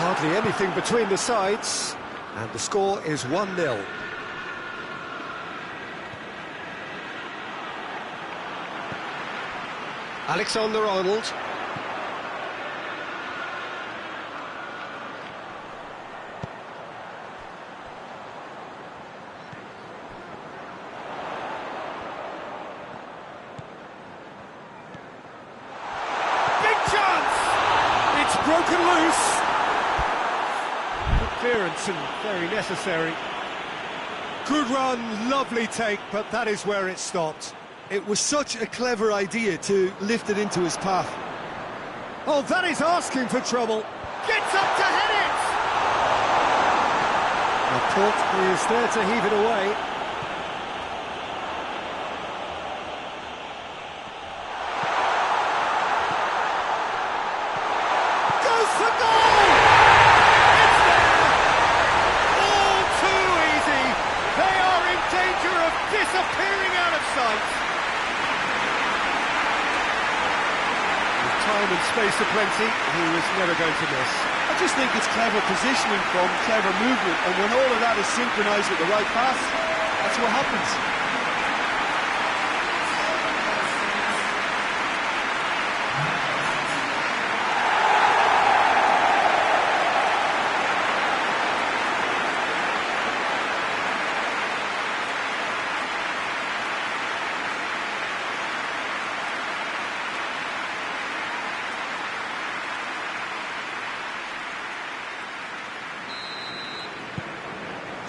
Hardly anything between the sides, and the score is 1-0. Alexander-Arnold. Big chance! It's broken loose. Good clearance and very necessary. Good run, lovely take, but that is where it stopped. It was such a clever idea to lift it into his path. Oh, that is asking for trouble. Gets up to head it! Laporte is there to heave it away. Goes for goal! It's there! All too easy. They are in danger of disappearing out of sight. Time and space aplenty, he was never going to miss. I just think it's clever positioning from clever movement, and when all of that is synchronised with the right pass, that's what happens.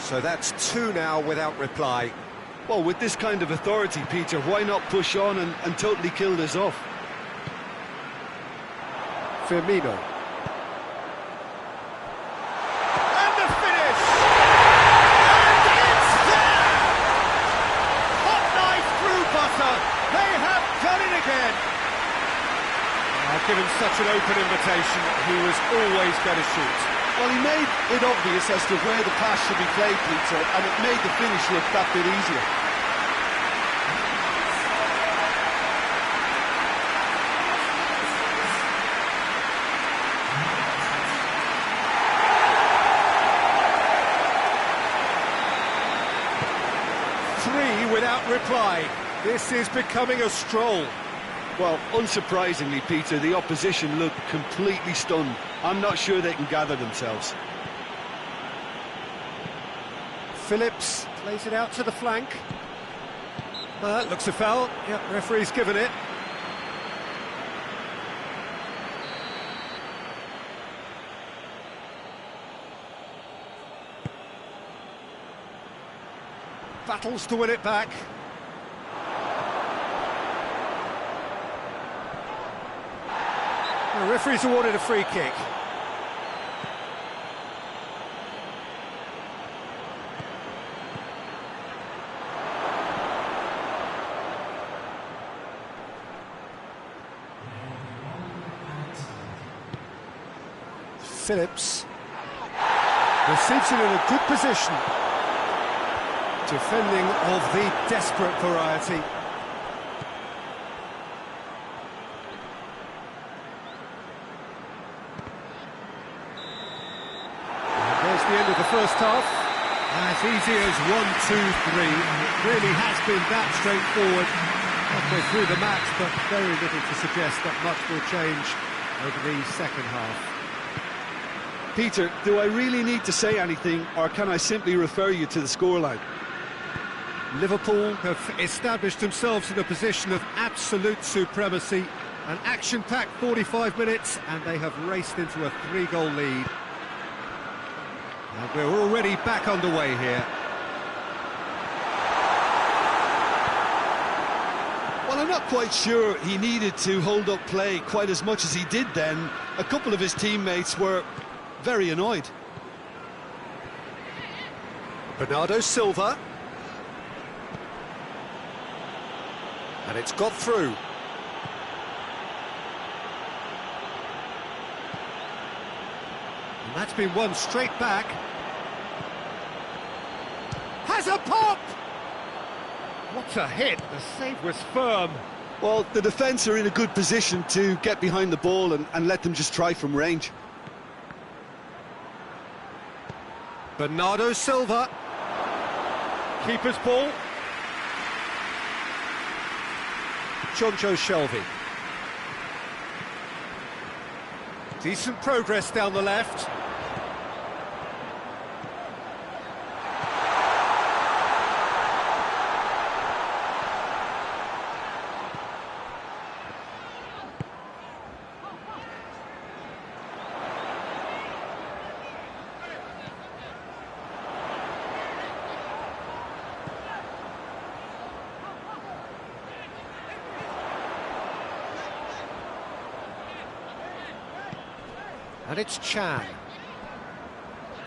So that's two now without reply. Well, with this kind of authority, Peter, why not push on and totally kill this off? Firmino. And the finish! And it's there! Hot knife through butter. They have done it again. I've given such an open invitation. He was always going to shoot. Well, he made it obvious as to where the pass should be played, Peter, and it made the finish look that bit easier. Three without reply. This is becoming a stroll. Well, unsurprisingly, Peter, the opposition looked completely stunned. I'm not sure they can gather themselves. Phillips plays it out to the flank. Looks a foul. Yep, referee's given it. Battles to win it back. The referee's awarded a free kick. Phillips receives it in a good position. Defending of the desperate variety. There's the end of the first half. As easy as 1, 2, 3. It really has been that straightforward halfway through the match, but very little to suggest that much will change over the second half. Peter, do I really need to say anything, or can I simply refer you to the scoreline? Liverpool have established themselves in a position of absolute supremacy. An action-packed 45 minutes, and they have raced into a 3-goal lead. And we're already back underway here. Well, I'm not quite sure he needed to hold up play quite as much as he did then. A couple of his teammates were very annoyed. Bernardo Silva. And it's got through. And that's been won straight back. Has a pop! What a hit, the save was firm. Well, the defence are in a good position to get behind the ball and let them just try from range. Bernardo Silva. Keeper's ball. Jonjo Shelvey. Decent progress down the left. And it's Chan.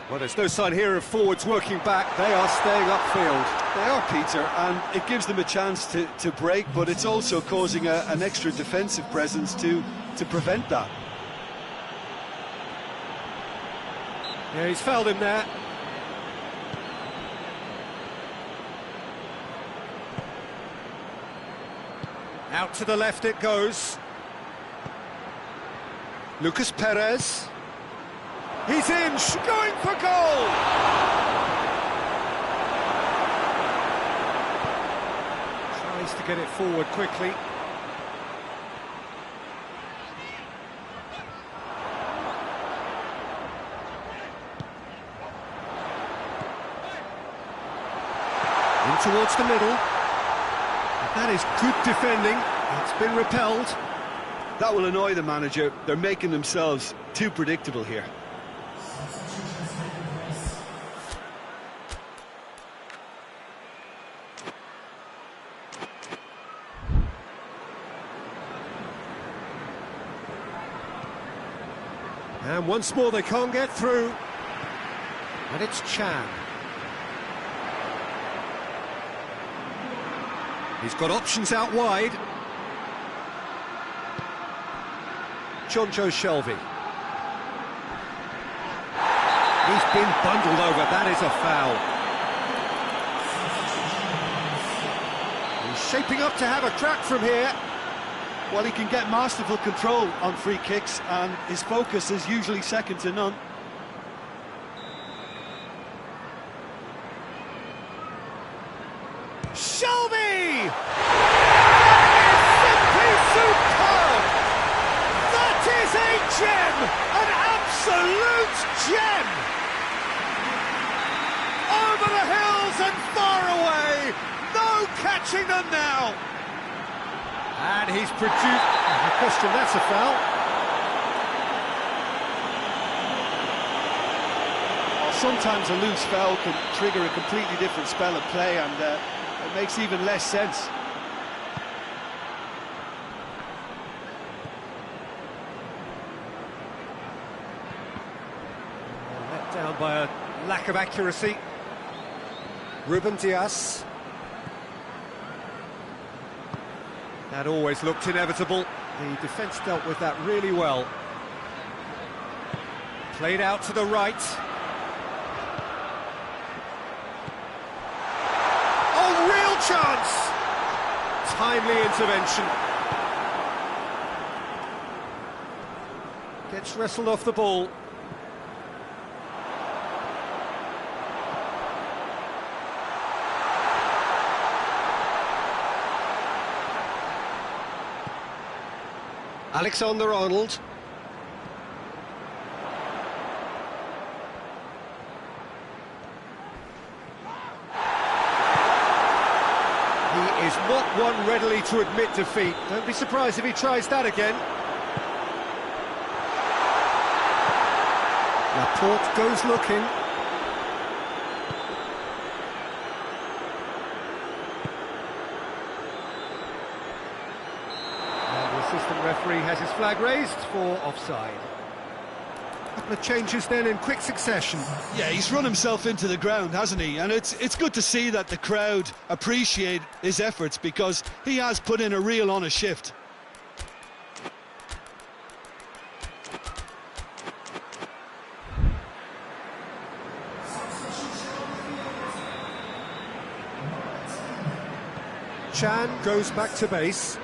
Well, there's no sign here of forwards working back. They are staying upfield. They are, Peter, and it gives them a chance to break, but it's also causing an extra defensive presence to prevent that. Yeah, he's fouled him there. Out to the left it goes. Lucas Perez. He's in, going for goal! Tries to get it forward quickly. In towards the middle. That is good defending. It's been repelled. That will annoy the manager. They're making themselves too predictable here. And once more they can't get through. And it's Chan. He's got options out wide. Jonjo Shelvey. He's been bundled over, that is a foul. He's shaping up to have a crack from here. Well, he can get masterful control on free kicks, and his focus is usually second to none. Shelvey! Simply superb! That is a gem! An absolute gem! Over the hills and far away! No catching them now! And he's produced... I question that's a foul. Well, sometimes a loose foul can trigger a completely different spell of play, and it makes even less sense. Let down by a lack of accuracy. Ruben Diaz. That always looked inevitable. The defence dealt with that really well. Played out to the right. Oh, real chance! Timely intervention. Gets wrestled off the ball. Alexander-Arnold. He is not one readily to admit defeat. Don't be surprised if he tries that again. Laporte goes looking. Assistant referee has his flag raised for offside. A couple of changes then in quick succession. Yeah, he's run himself into the ground, hasn't he? And it's good to see that the crowd appreciate his efforts, because he has put in a real honest shift. Chan goes back to base.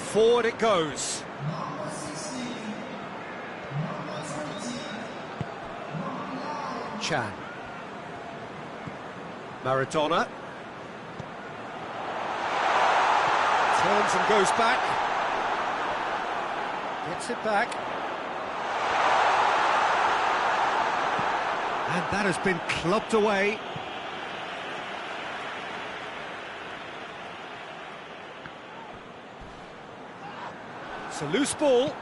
Forward it goes. Chan. Maradona. Turns and goes back. Gets it back. And that has been clubbed away. It's a loose ball.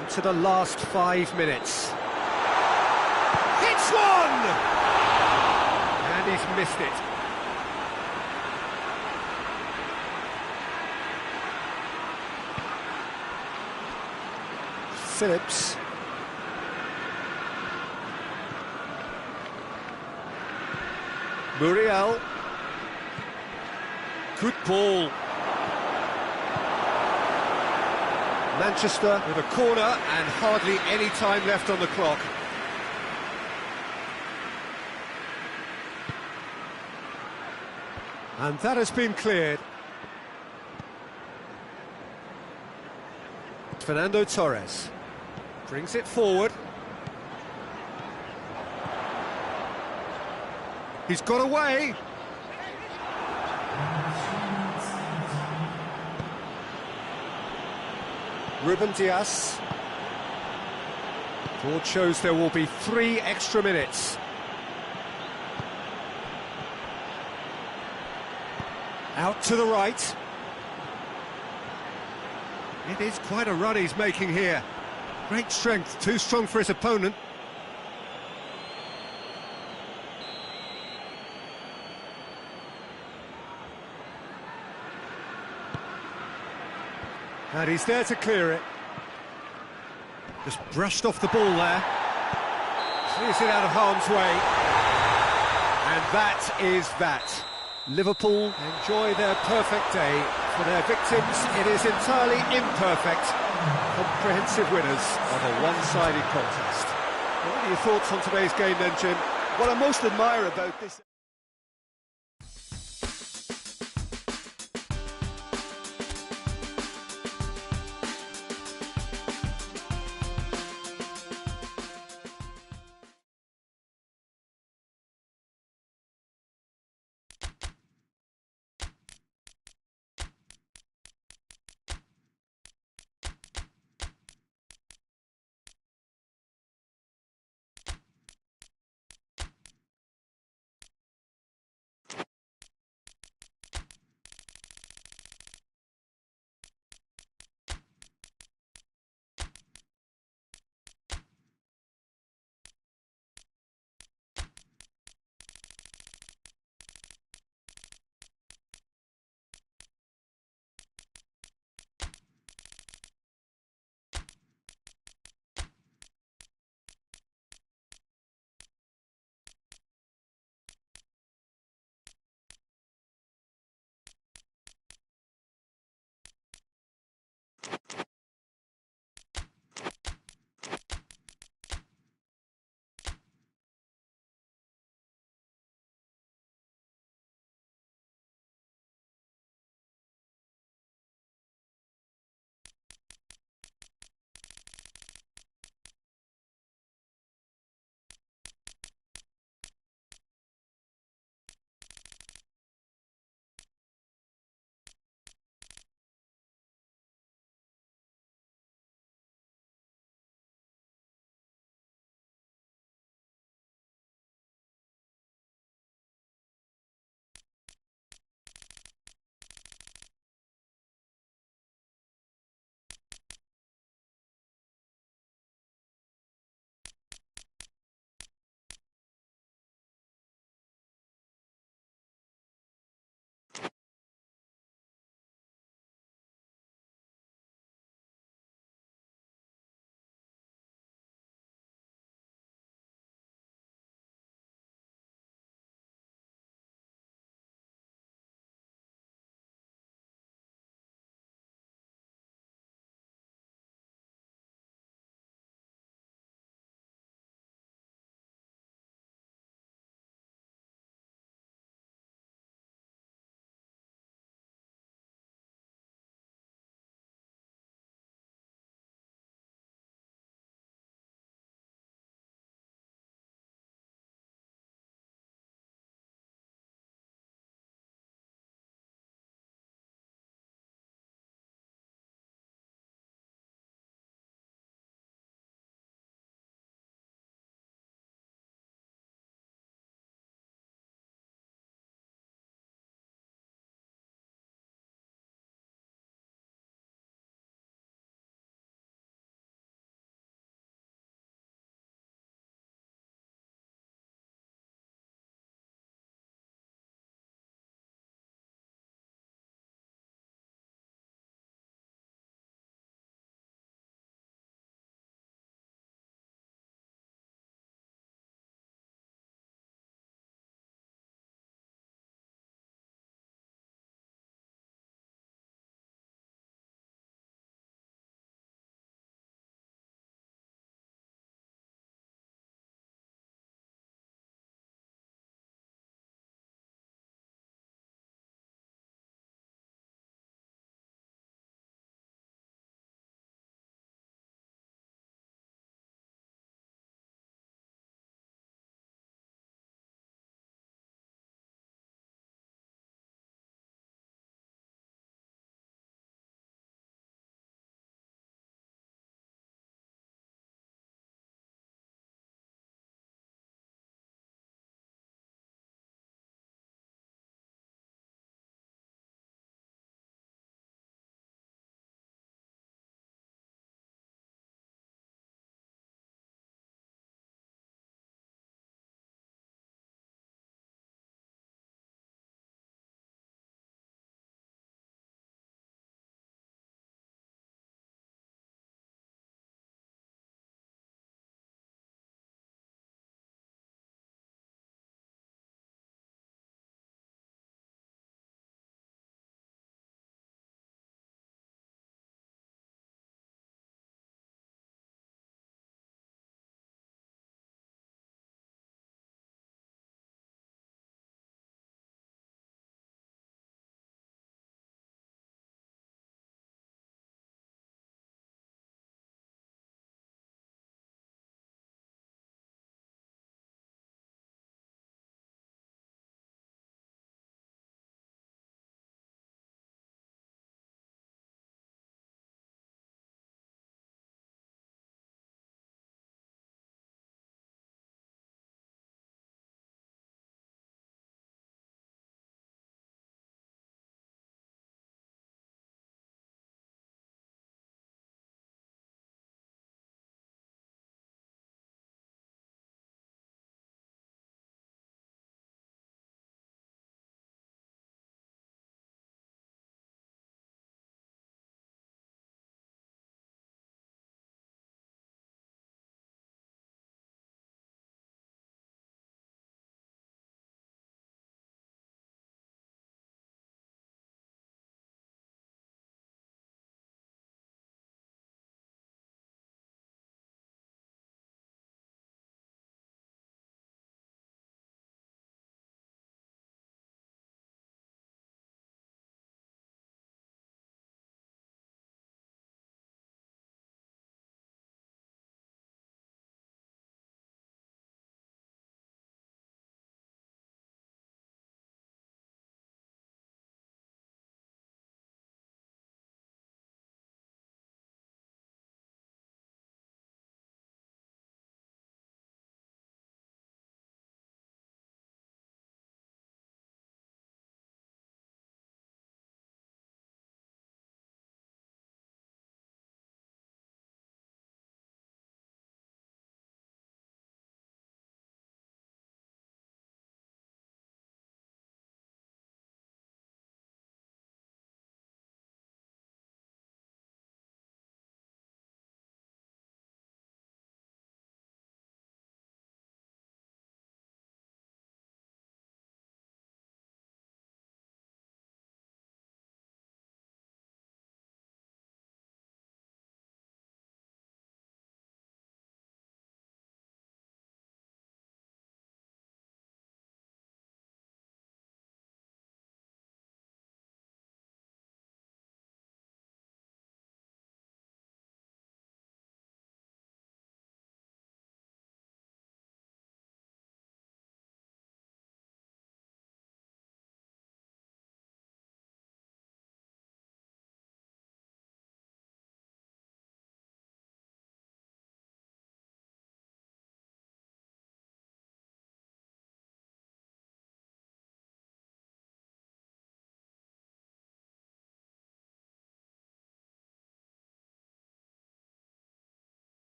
Into the last 5 minutes. Hits one! And he's missed it. Phillips. Muriel. Good ball. Manchester with a corner and hardly any time left on the clock. And that has been cleared. Fernando Torres brings it forward. He's got away. Ruben Dias. Board shows there will be 3 extra minutes. Out to the right. It is quite a run he's making here. Great strength, too strong for his opponent. And he's there to clear it. Just brushed off the ball there. Clears it out of harm's way. And that is that. Liverpool enjoy their perfect day. For their victims, it is entirely imperfect. Comprehensive winners of a one-sided contest. What are your thoughts on today's game then, Jim? What I most admire about this...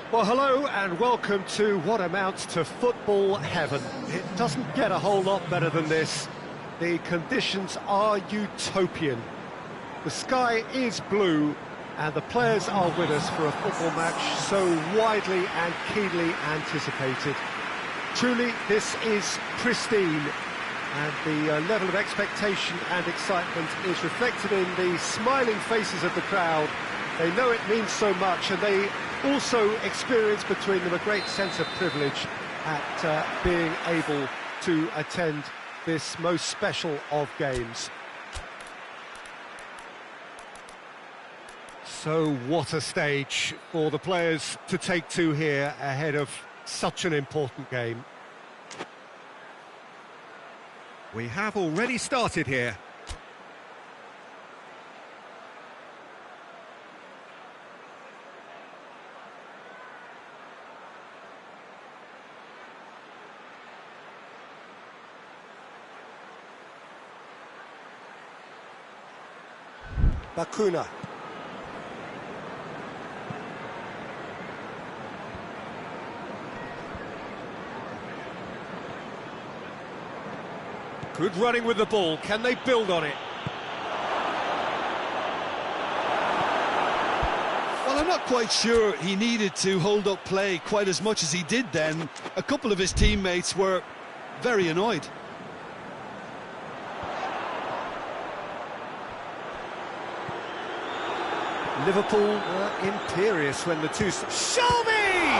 Well, hello and welcome to what amounts to football heaven. It doesn't get a whole lot better than this. The conditions are utopian. The sky is blue and the players are with us for a football match so widely and keenly anticipated. Truly, this is pristine, and the level of expectation and excitement is reflected in the smiling faces of the crowd. They know it means so much, and they also experience between them a great sense of privilege at being able to attend this most special of games. So what a stage for the players to take to here ahead of such an important game. We have already started here. Bakuna. Good running with the ball. Can they build on it? Well, I'm not quite sure he needed to hold up play quite as much as he did then. A couple of his teammates were very annoyed. Liverpool imperious when the two... Show me!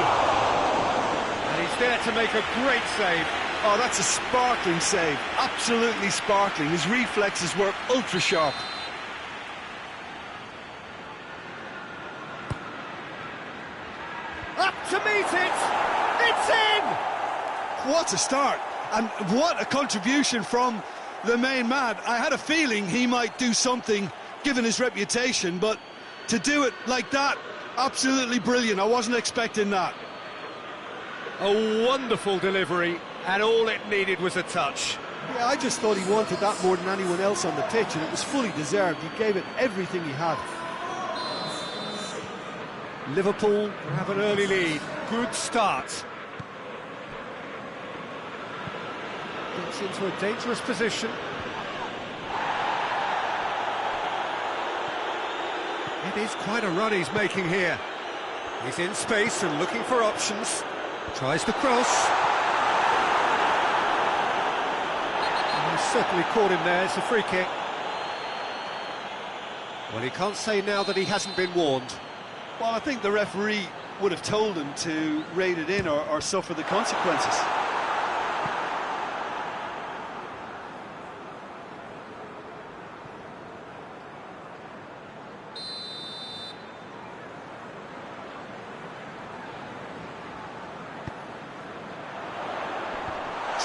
And he's there to make a great save. Oh, that's a sparkling save. Absolutely sparkling. His reflexes were ultra sharp. Up to meet it! It's in! What a start. And what a contribution from the main man. I had a feeling he might do something, given his reputation, but to do it like that, absolutely brilliant. I wasn't expecting that. A wonderful delivery, and all it needed was a touch. Yeah, I just thought he wanted that more than anyone else on the pitch, and it was fully deserved. He gave it everything he had. Liverpool have an early lead. Good start. Gets into a dangerous position. It is quite a run he's making here. He's in space and looking for options. Tries the cross. And he's certainly caught him there. It's a free kick. Well, he can't say now that he hasn't been warned. Well, I think the referee would have told him to rate it in or suffer the consequences.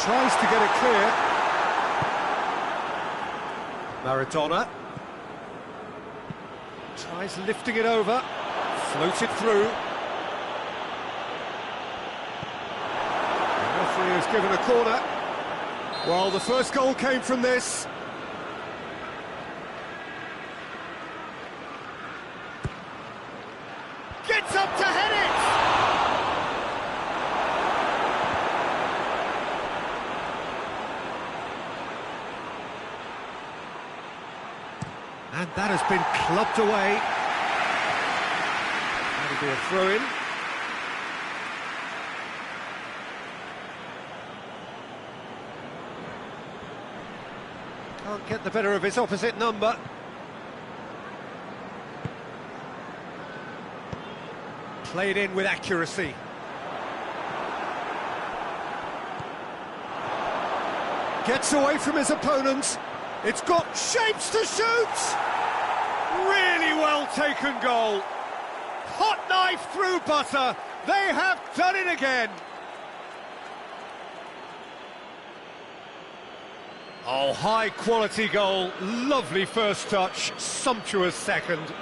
Tries to get it clear. Maradona. Tries lifting it over. Floated through. The referee has given a corner. Well, the first goal came from this. Gets up to head it! And that has been clubbed away. That'll be a throw-in. Can't get the better of his opposite number. Played in with accuracy. Gets away from his opponent. It's got shapes to shoot! Really well taken goal. Hot knife through butter. They have done it again. Oh, high quality goal. Lovely first touch. Sumptuous second.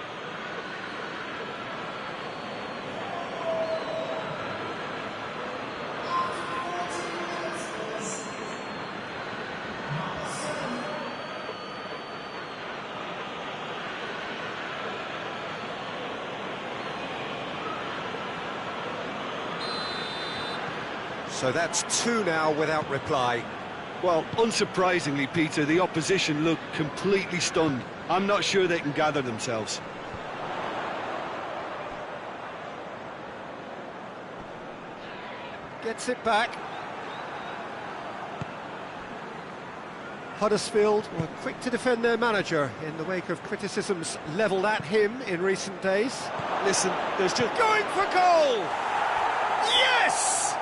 So that's two now without reply. Well, unsurprisingly, Peter, the opposition look completely stunned. I'm not sure they can gather themselves. Gets it back. Huddersfield were quick to defend their manager in the wake of criticisms levelled at him in recent days. Listen, there's just... Going for goal! Yes!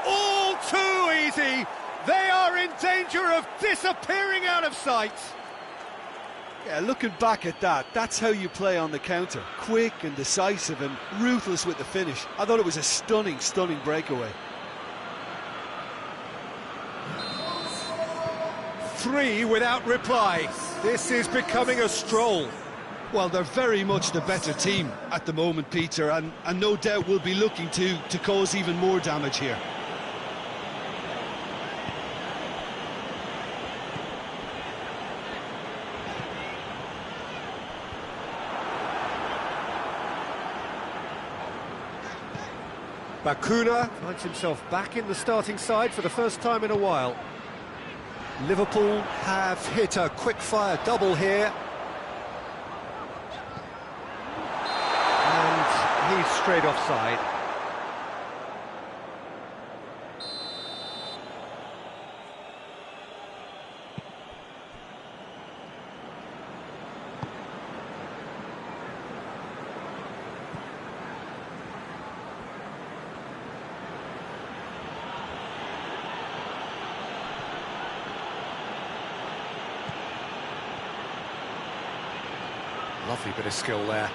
All too easy! They are in danger of disappearing out of sight! Yeah, looking back at that, that's how you play on the counter. Quick and decisive and ruthless with the finish. I thought it was a stunning, stunning breakaway. 3 without reply. This is becoming a stroll. Well, they're very much the better team at the moment, Peter, and no doubt will be looking to cause even more damage here. Bakuna finds himself back in the starting side for the first time in a while. Liverpool have hit a quick-fire double here. And he's straight offside. Lovely bit of skill there.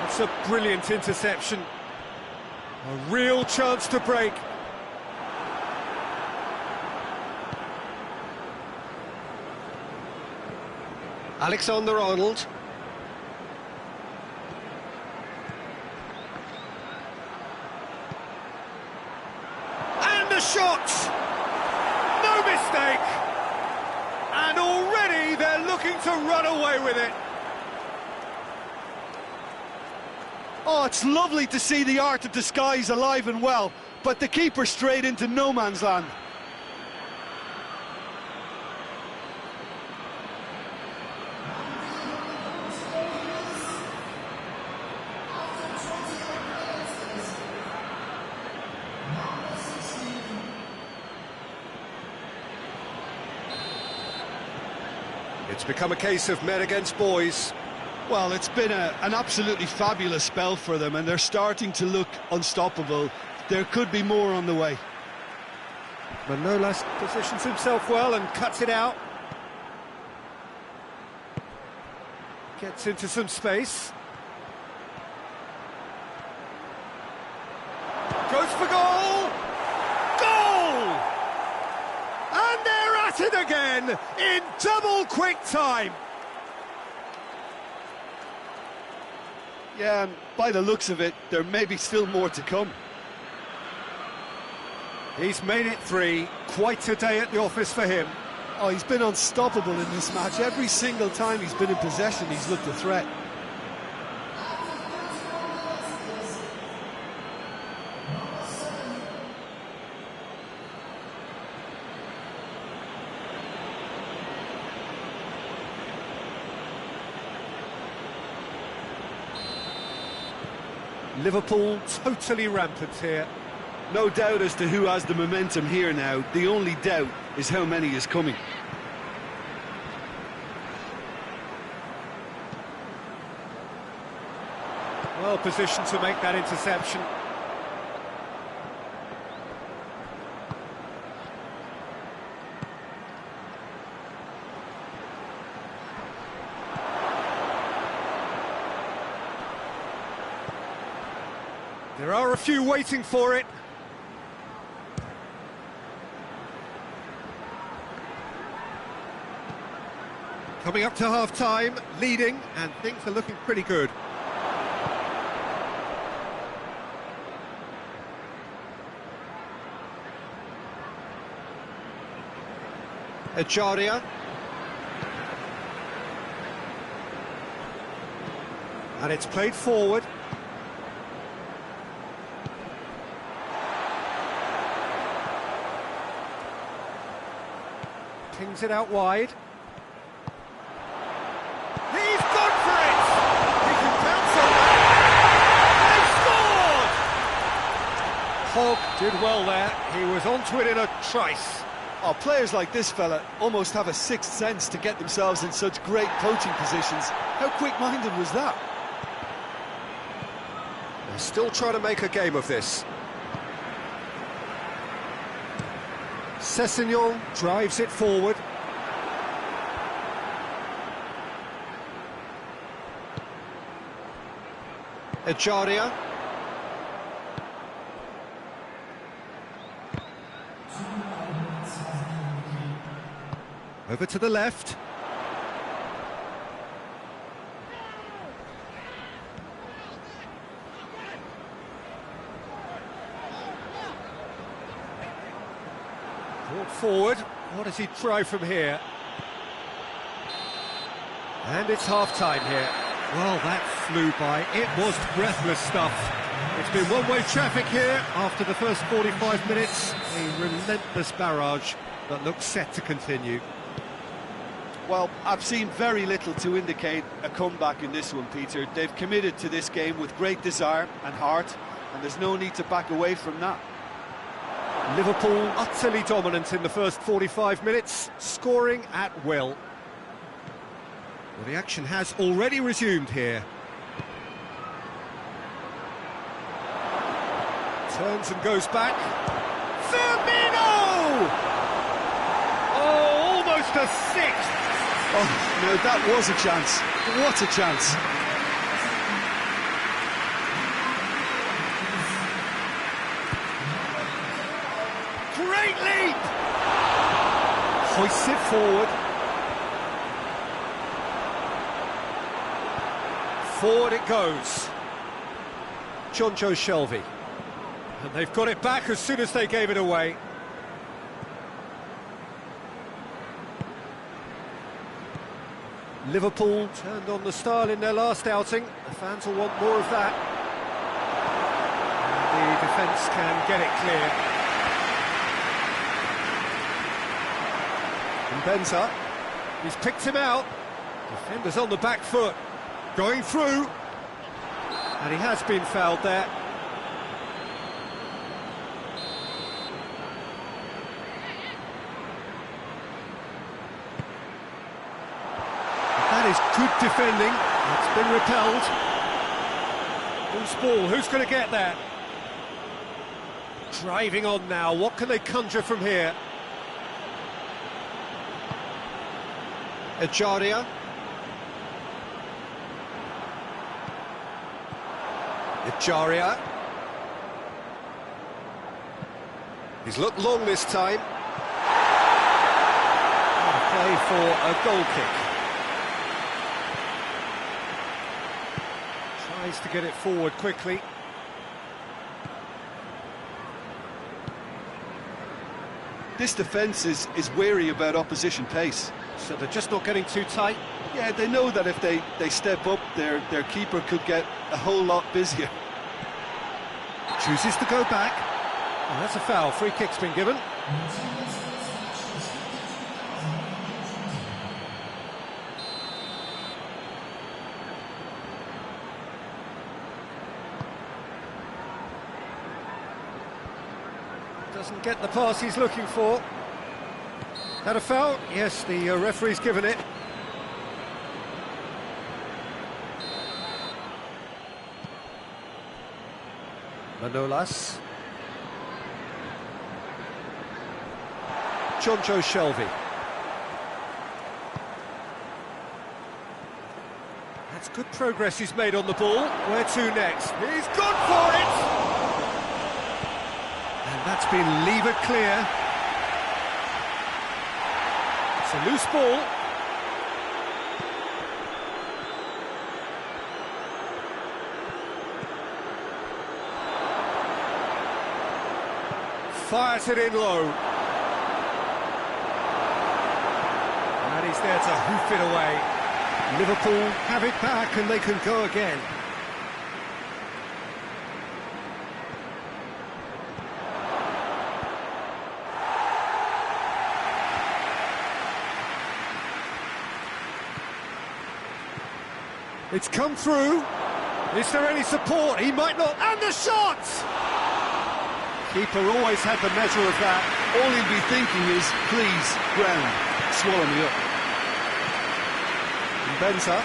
That's a brilliant interception. A real chance to break. Alexander-Arnold. And the shot! No mistake! And already they're looking to run away with it. Oh, it's lovely to see the art of disguise alive and well, but the keeper straight into no man's land. It's become a case of men against boys. Well, it's been an absolutely fabulous spell for them, and they're starting to look unstoppable. There could be more on the way. Manolas positions himself well and cuts it out. Gets into some space. Goes for goal! Goal! And they're at it again in double quick time. Yeah, and by the looks of it, there may be still more to come. He's made it 3. Quite a day at the office for him. Oh, he's been unstoppable in this match. Every single time he's been in possession, he's looked a threat. Liverpool totally rampant here. No doubt as to who has the momentum here now. The only doubt is how many is coming. Well positioned to make that interception. There are a few waiting for it. Coming up to half-time, leading, and things are looking pretty good. Echaria. And it's played forward. Brings it out wide. He's gone for it! He can bounce on that. They scored! Hogg did well there. He was onto it in a trice. Oh, players like this fella almost have a sixth sense to get themselves in such great coaching positions. How quick-minded was that? They're still trying to make a game of this. Sessegnon drives it forward. Ejaria. Over to the left. Brought forward. What does he try from here? And it's half-time here. Well, that flew by. It was breathless stuff. It's been one-way traffic here after the first 45 minutes. A relentless barrage that looks set to continue. Well, I've seen very little to indicate a comeback in this one, Peter. They've committed to this game with great desire and heart, and there's no need to back away from that. Liverpool utterly dominant in the first 45 minutes, scoring at will. Well, the action has already resumed here. Turns and goes back. Firmino! Oh, almost a sixth! Oh, no, that was a chance. What a chance. Great leap! Hoists it forward. Forward it goes. Jonjo Shelvey. And they've got it back as soon as they gave it away. Liverpool turned on the style in their last outing. The fans will want more of that. And the defence can get it clear. And Benza, he's picked him out. Defender's on the back foot. Going through. And he has been fouled there. That is good defending. It's been repelled. Loose ball, who's going to get that? Driving on now, what can they conjure from here? Ejaria. Ejaria. He's looked long this time. And play for a goal kick. Tries to get it forward quickly. This defence is wary about opposition pace. So they're just not getting too tight. Yeah, they know that if they step up, their keeper could get a whole lot busier. Chooses to go back. And that's a foul. Free kick's been given. Doesn't get the pass he's looking for. Had a foul? Yes, the referee's given it. Manolas. Jonjo Shelvey. That's good progress he's made on the ball. Where to next? He's gone for it! And that's been levered clear. It's a loose ball. Fires it in low. And he's there to hoof it away. Liverpool have it back and they can go again. It's come through. Is there any support? He might not. And the shot! Keeper always had the measure of that. All he'll be thinking is, please, ground, swallow me up. Benza.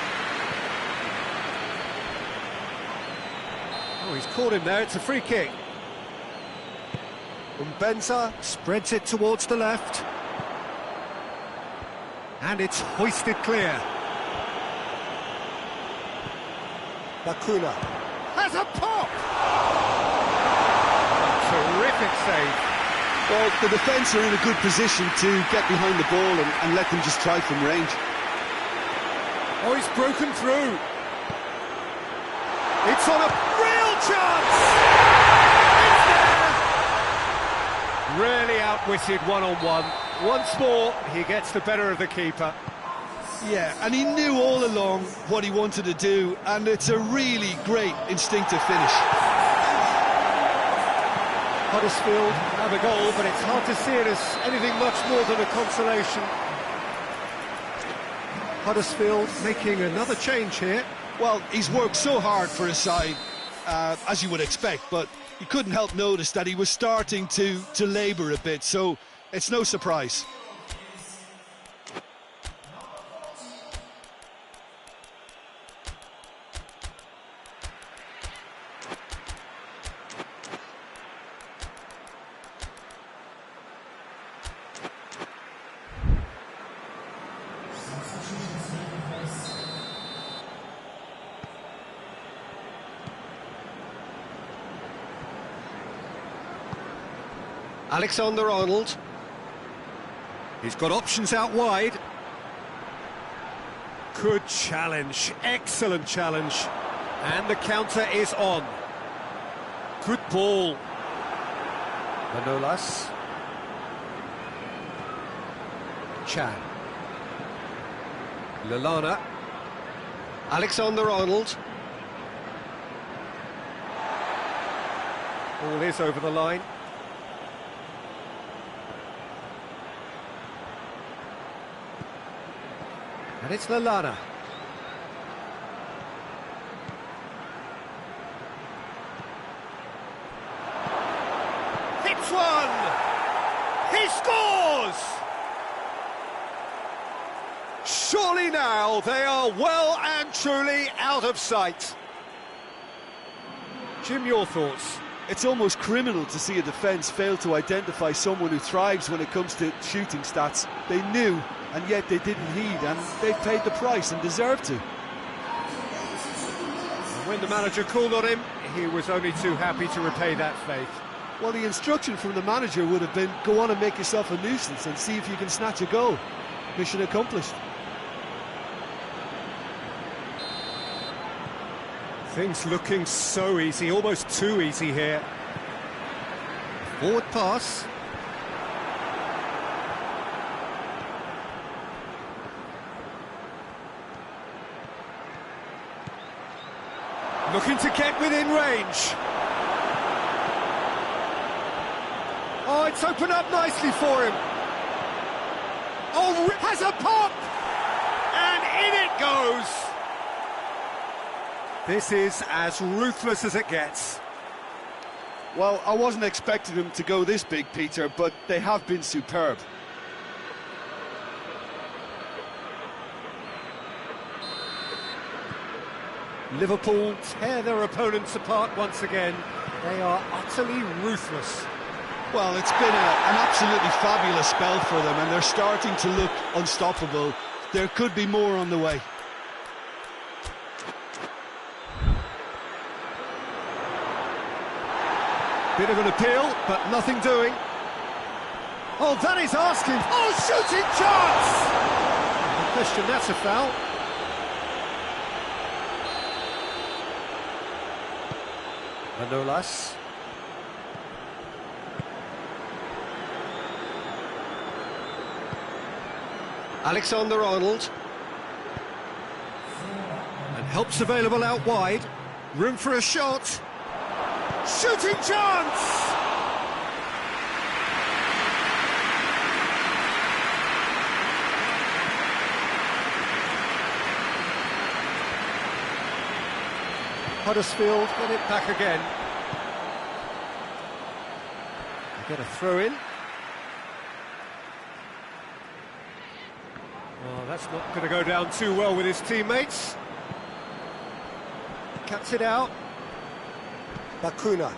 Oh, he's caught him there. It's a free kick. Benza spreads it towards the left. And it's hoisted clear. Bakula has a pop! Terrific save. Well, the defence are in a good position to get behind the ball and let them just try from range. Oh, he's broken through. It's on a real chance! It's there! Really outwitted one-on-one. Once more, he gets the better of the keeper. Yeah, and he knew all along what he wanted to do, and it's a really great instinctive finish. Huddersfield have a goal, but it's hard to see it as anything much more than a consolation. Huddersfield making another change here. Well, he's worked so hard for his side, as you would expect, but you couldn't help notice that he was starting to labour a bit, so it's no surprise. Alexander-Arnold. He's got options out wide. Good challenge, excellent challenge. And the counter is on. Good ball. Manolas. Chan. Lallana. Alexander-Arnold. Ball is over the line. And it's Lallana. Hits one! He scores! Surely now they are well and truly out of sight. Jim, your thoughts? It's almost criminal to see a defence fail to identify someone who thrives when it comes to shooting stats. They knew, and yet they didn't heed, and they've paid the price and deserve to. When the manager called on him, he was only too happy to repay that faith. Well, the instruction from the manager would have been, go on and make yourself a nuisance and see if you can snatch a goal. Mission accomplished. Things looking so easy, almost too easy here. Forward pass. Looking to get within range. Oh, it's opened up nicely for him. Oh, has a pop! And in it goes! This is as ruthless as it gets. Well, I wasn't expecting them to go this big, Peter, but they have been superb. Liverpool tear their opponents apart once again. They are utterly ruthless. Well, it's been an absolutely fabulous spell for them, and they're starting to look unstoppable. There could be more on the way. Bit of an appeal, but nothing doing. Oh, that is asking. Oh, shooting chance! No question, that's a foul. Manolas. Alexander-Arnold. And help's available out wide. Room for a shot. Shooting chance! Huddersfield get it back again. They get a throw in. Oh, that's not going to go down too well with his teammates. Cuts it out. Bakuna.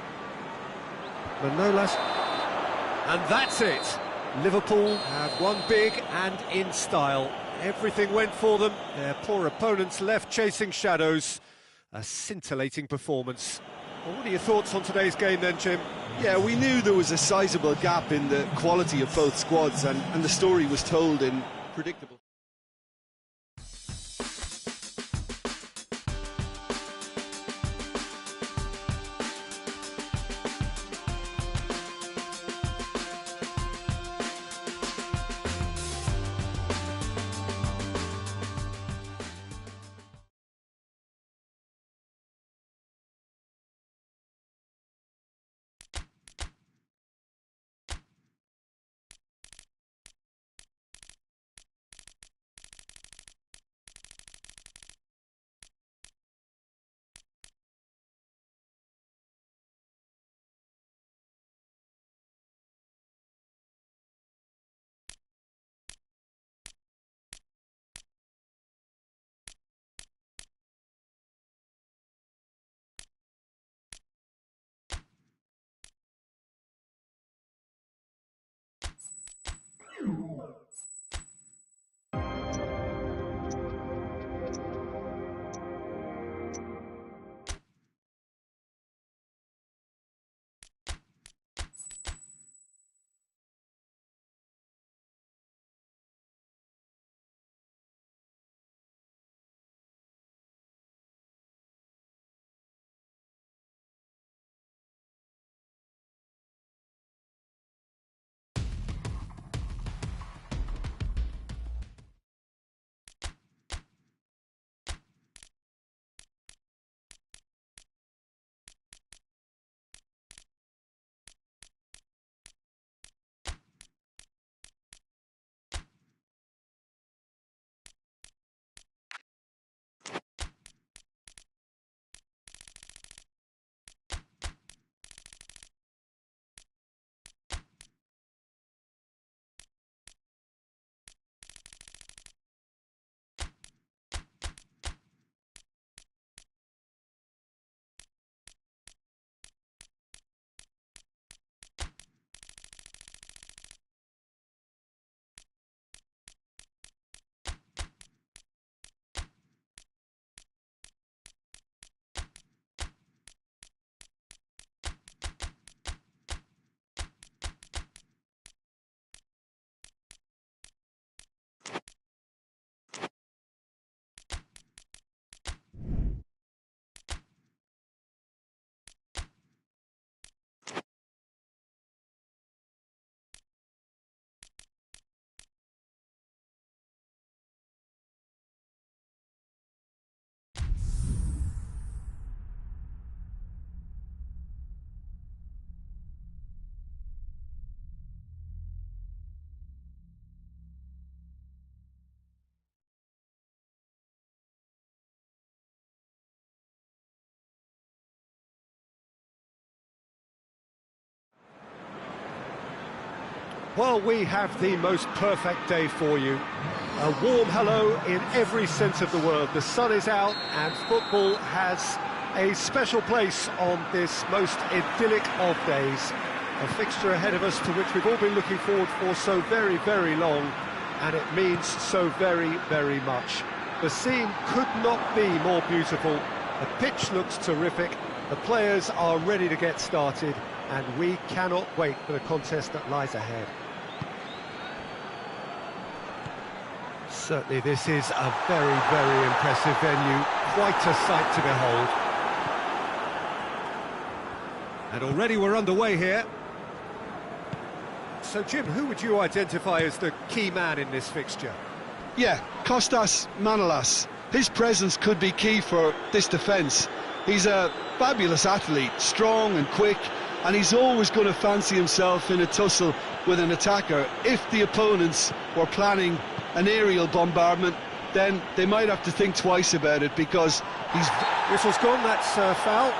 Manolas. And that's it. Liverpool have won big and in style. Everything went for them. Their poor opponents left chasing shadows. A scintillating performance. Well, what are your thoughts on today's game then, Jim? Yeah, we knew there was a sizable gap in the quality of both squads, and the story was told in predictable. Well, we have the most perfect day for you. A warm hello in every sense of the word. The sun is out and football has a special place on this most idyllic of days. A fixture ahead of us to which we've all been looking forward for so very, very long, and it means so very, very much. The scene could not be more beautiful. The pitch looks terrific. The players are ready to get started, and we cannot wait for the contest that lies ahead. Certainly this is a very, very impressive venue, quite a sight to behold. And already we're underway here. So Jim, who would you identify as the key man in this fixture? Yeah, Kostas Manolas. His presence could be key for this defence. He's a fabulous athlete, strong and quick, and he's always going to fancy himself in a tussle with an attacker if the opponents were planning an aerial bombardment then they might have to think twice about it, because he's... Whistle's gone, that's foul.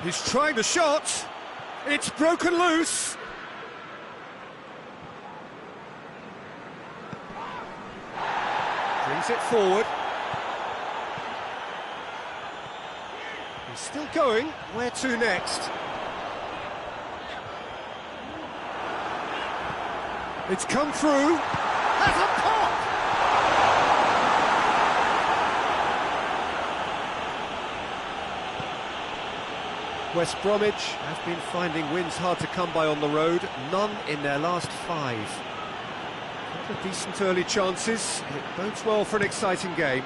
He's trying the shot. It's broken loose. Brings it forward. He's still going. Where to next? It's come through. Has a pop! West Bromwich have been finding wins hard to come by on the road. None in their last 5. Couple of decent early chances. It bodes well for an exciting game.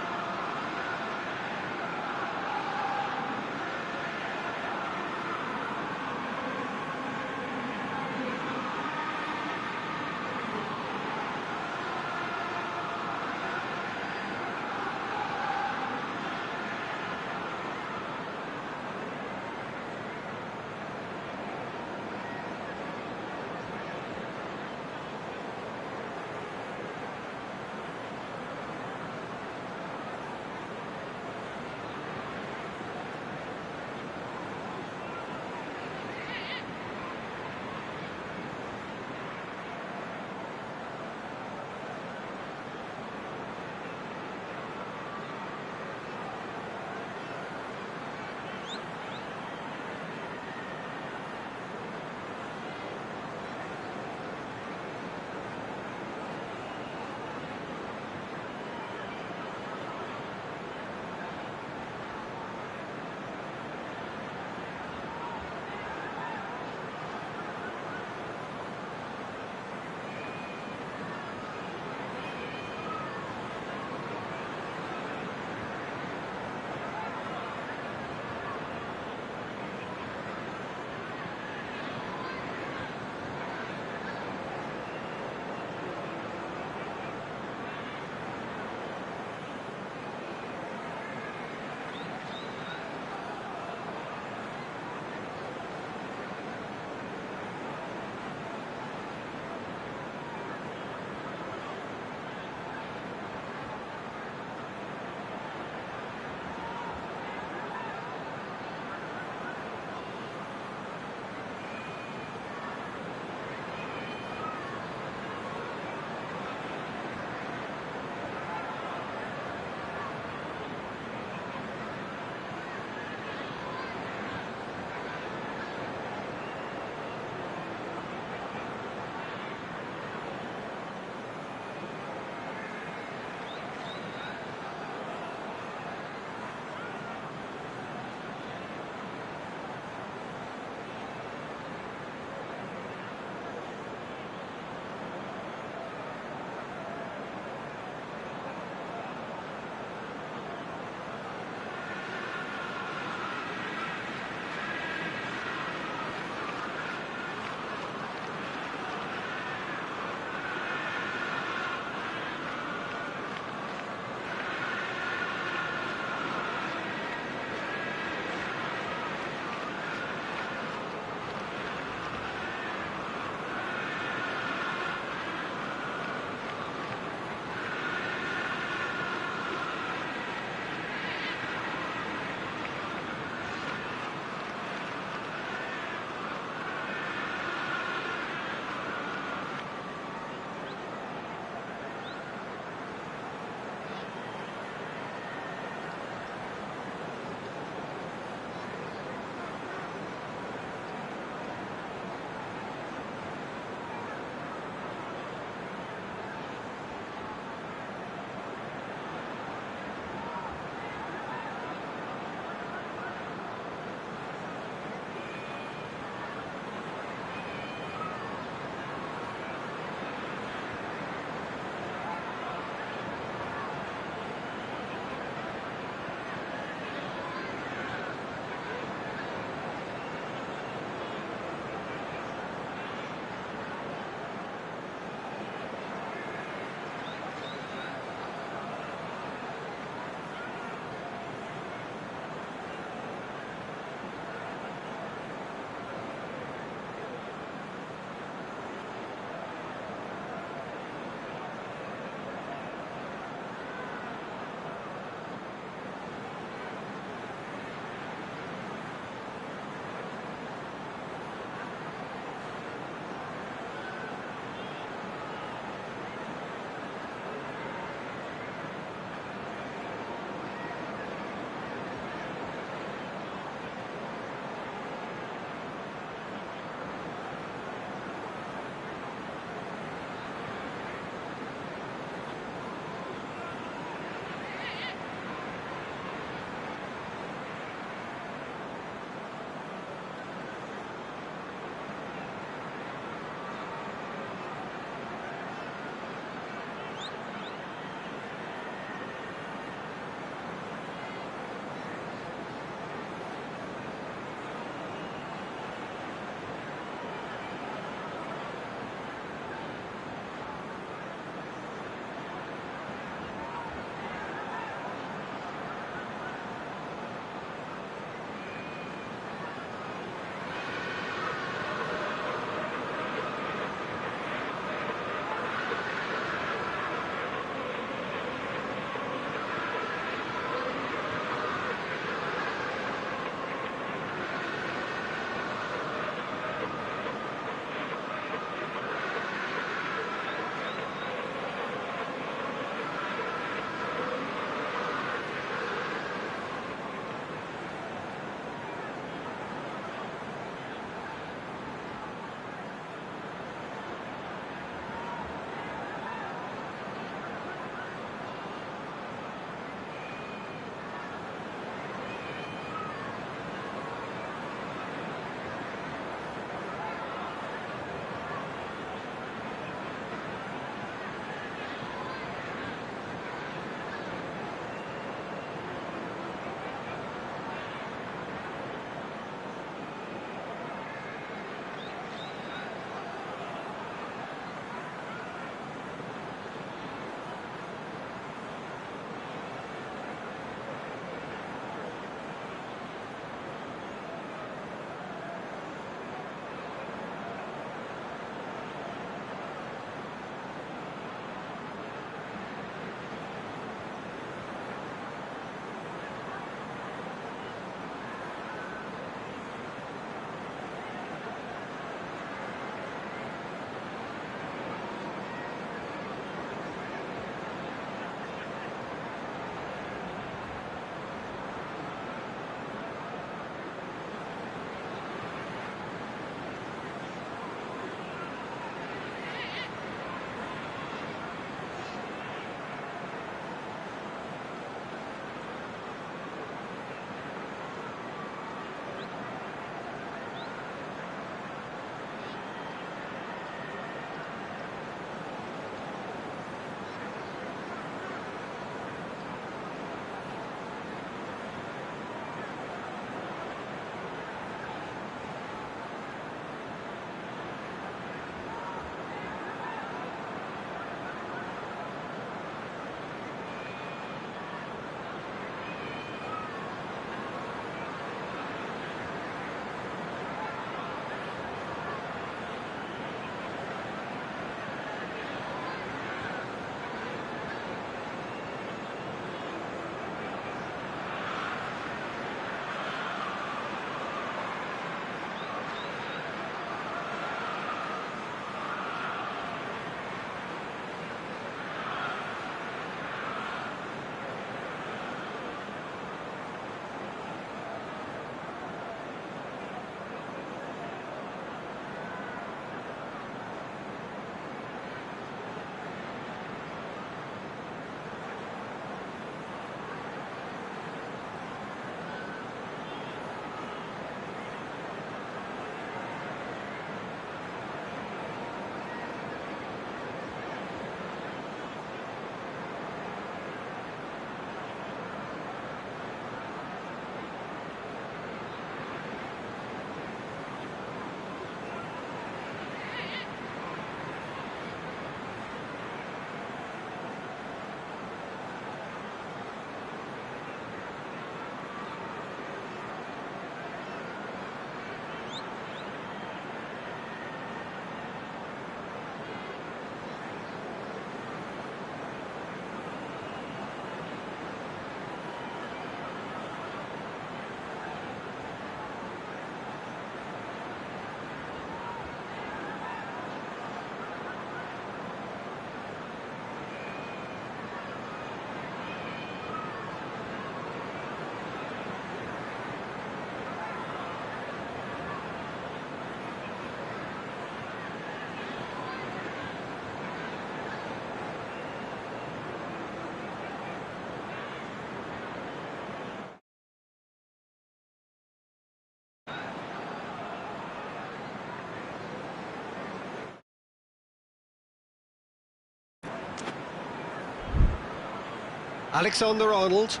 Alexander-Arnold.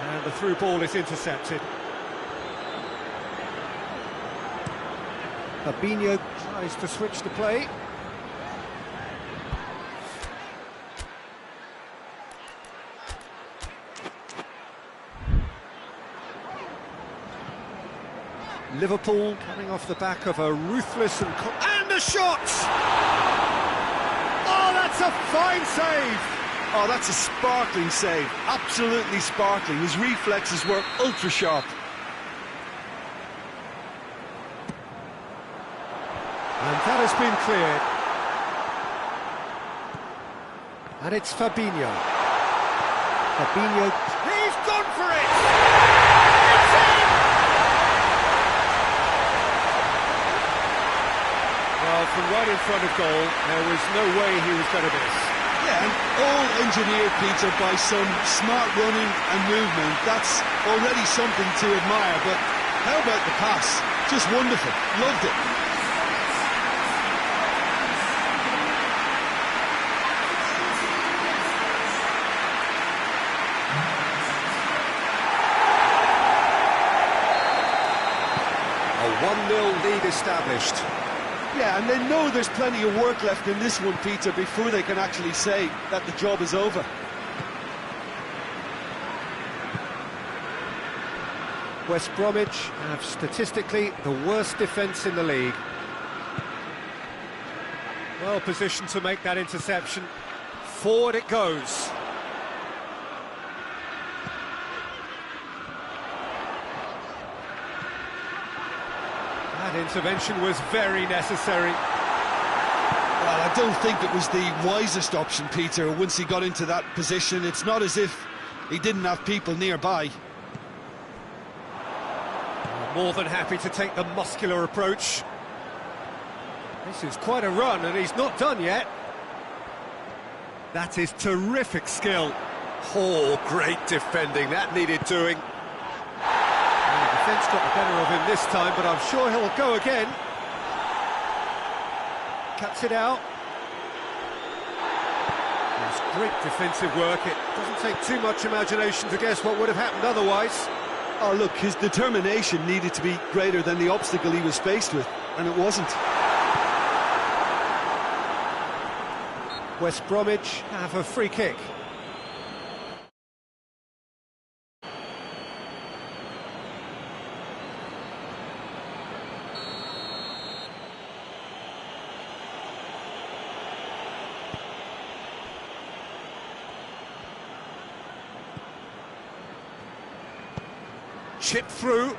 And the through ball is intercepted. Fabinho tries to switch the play. Liverpool coming off the back of a ruthless and the shot! Oh, that's a fine save! Oh, that's a sparkling save. Absolutely sparkling. His reflexes were ultra sharp. And that has been cleared. And it's Fabinho. Fabinho, he's gone for it! It's in! Well, from right in front of goal, there was no way he was going to miss. Yeah, and all engineered, Peter, by some smart running and movement. That's already something to admire, but how about the pass? Just wonderful. Loved it. A 1-0 lead established. Yeah, and they know there's plenty of work left in this one, Peter, before they can actually say that the job is over. West Bromwich have statistically the worst defence in the league. Well positioned to make that interception. Forward it goes. That intervention was very necessary. Well, I don't think it was the wisest option, Peter, once he got into that position. It's not as if he didn't have people nearby. More than happy to take the muscular approach. This is quite a run, and he's not done yet. That is terrific skill. Oh, great defending. That needed doing. The defence got the better of him this time, but I'm sure he'll go again. Cuts it out. It's great defensive work. It doesn't take too much imagination to guess what would have happened otherwise. Oh, look, his determination needed to be greater than the obstacle he was faced with, and it wasn't. West Bromwich have a free kick. Chip through.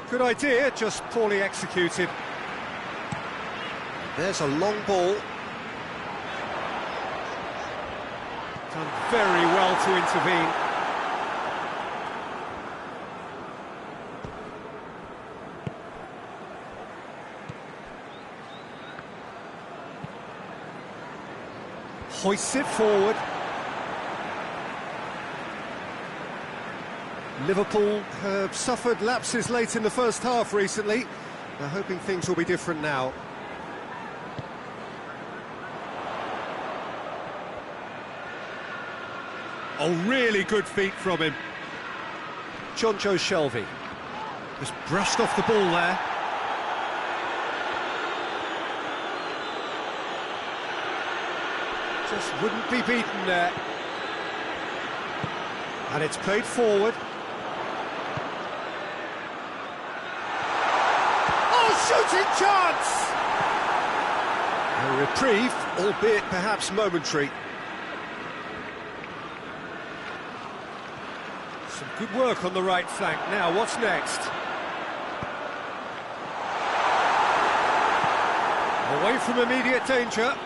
Good idea, just poorly executed. There's a long ball. Done very well to intervene. Hoists it forward. Liverpool have suffered lapses late in the first half recently. They're hoping things will be different now. Oh, really good feet from him. Jonjo Shelvey just brushed off the ball there. Just wouldn't be beaten there. And it's played forward. Shooting chance! A reprieve, albeit perhaps momentary. Some good work on the right flank. Now, what's next? Away from immediate danger.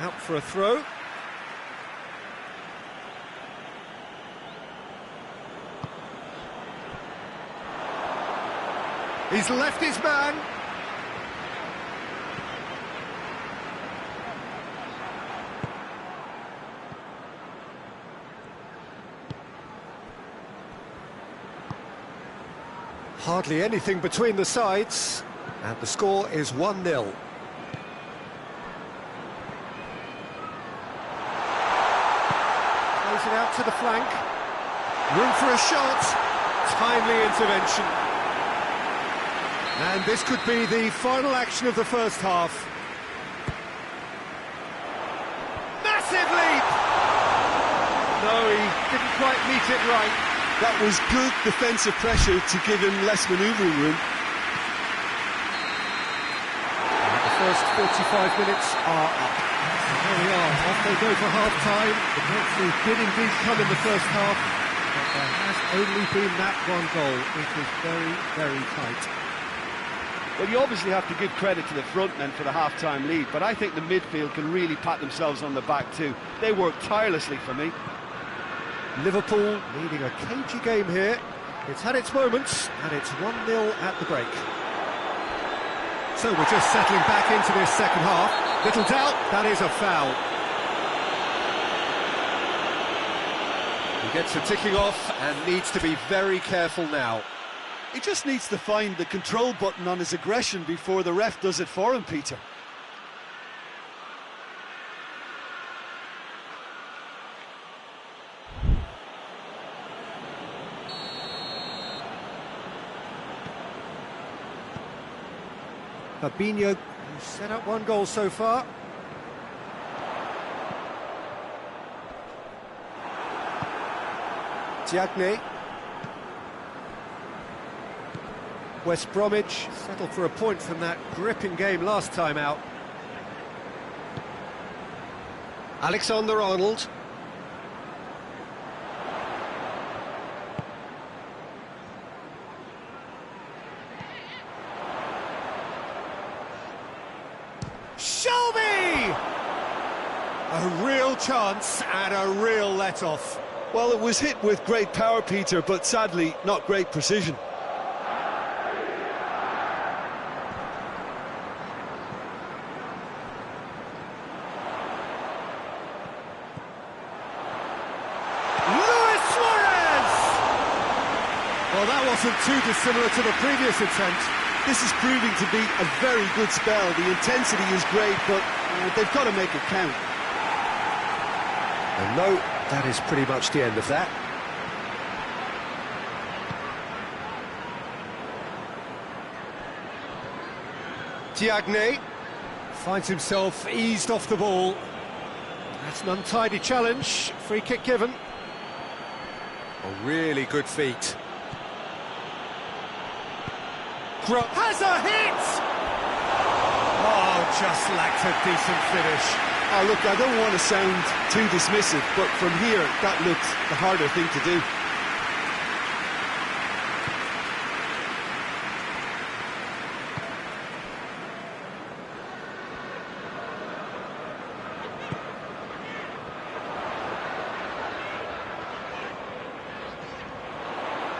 Out for a throw. He's left his man. Hardly anything between the sides, and the score is 1-0. Plays it out to the flank. Room for a shot. Timely intervention. And this could be the final action of the first half. Massive leap! No, he didn't quite meet it right. That was good defensive pressure to give him less manoeuvring room. And the first 45 minutes are up. There we are, off they go for half-time. The penalty did indeed come in the first half, but there has only been that one goal. It is very, very tight. Well, you obviously have to give credit to the front men for the half-time lead, but I think the midfield can really pat themselves on the back too. They work tirelessly for me. Liverpool leading a cagey game here. It's had its moments, and it's 1-0 at the break. So we're just settling back into this second half. Little doubt, that is a foul. He gets the ticking off and needs to be very careful now. He just needs to find the control button on his aggression before the ref does it for him, Peter. Fabinho, who's set up one goal so far. Diagne. West Bromwich settled for a point from that gripping game last time out. Alexander-Arnold. Shelby! A real chance and a real let-off. Well, it was hit with great power, Peter, but sadly not great precision. Well, that wasn't too dissimilar to the previous attempt. This is proving to be a very good spell. The intensity is great, but they've got to make it count. And no, that is pretty much the end of that. Diagne finds himself eased off the ball. That's an untidy challenge. Free kick given. A really good feat. Has a hit! Oh, just lacked a decent finish. Oh, look, I don't want to sound too dismissive, but from here, that looked the harder thing to do.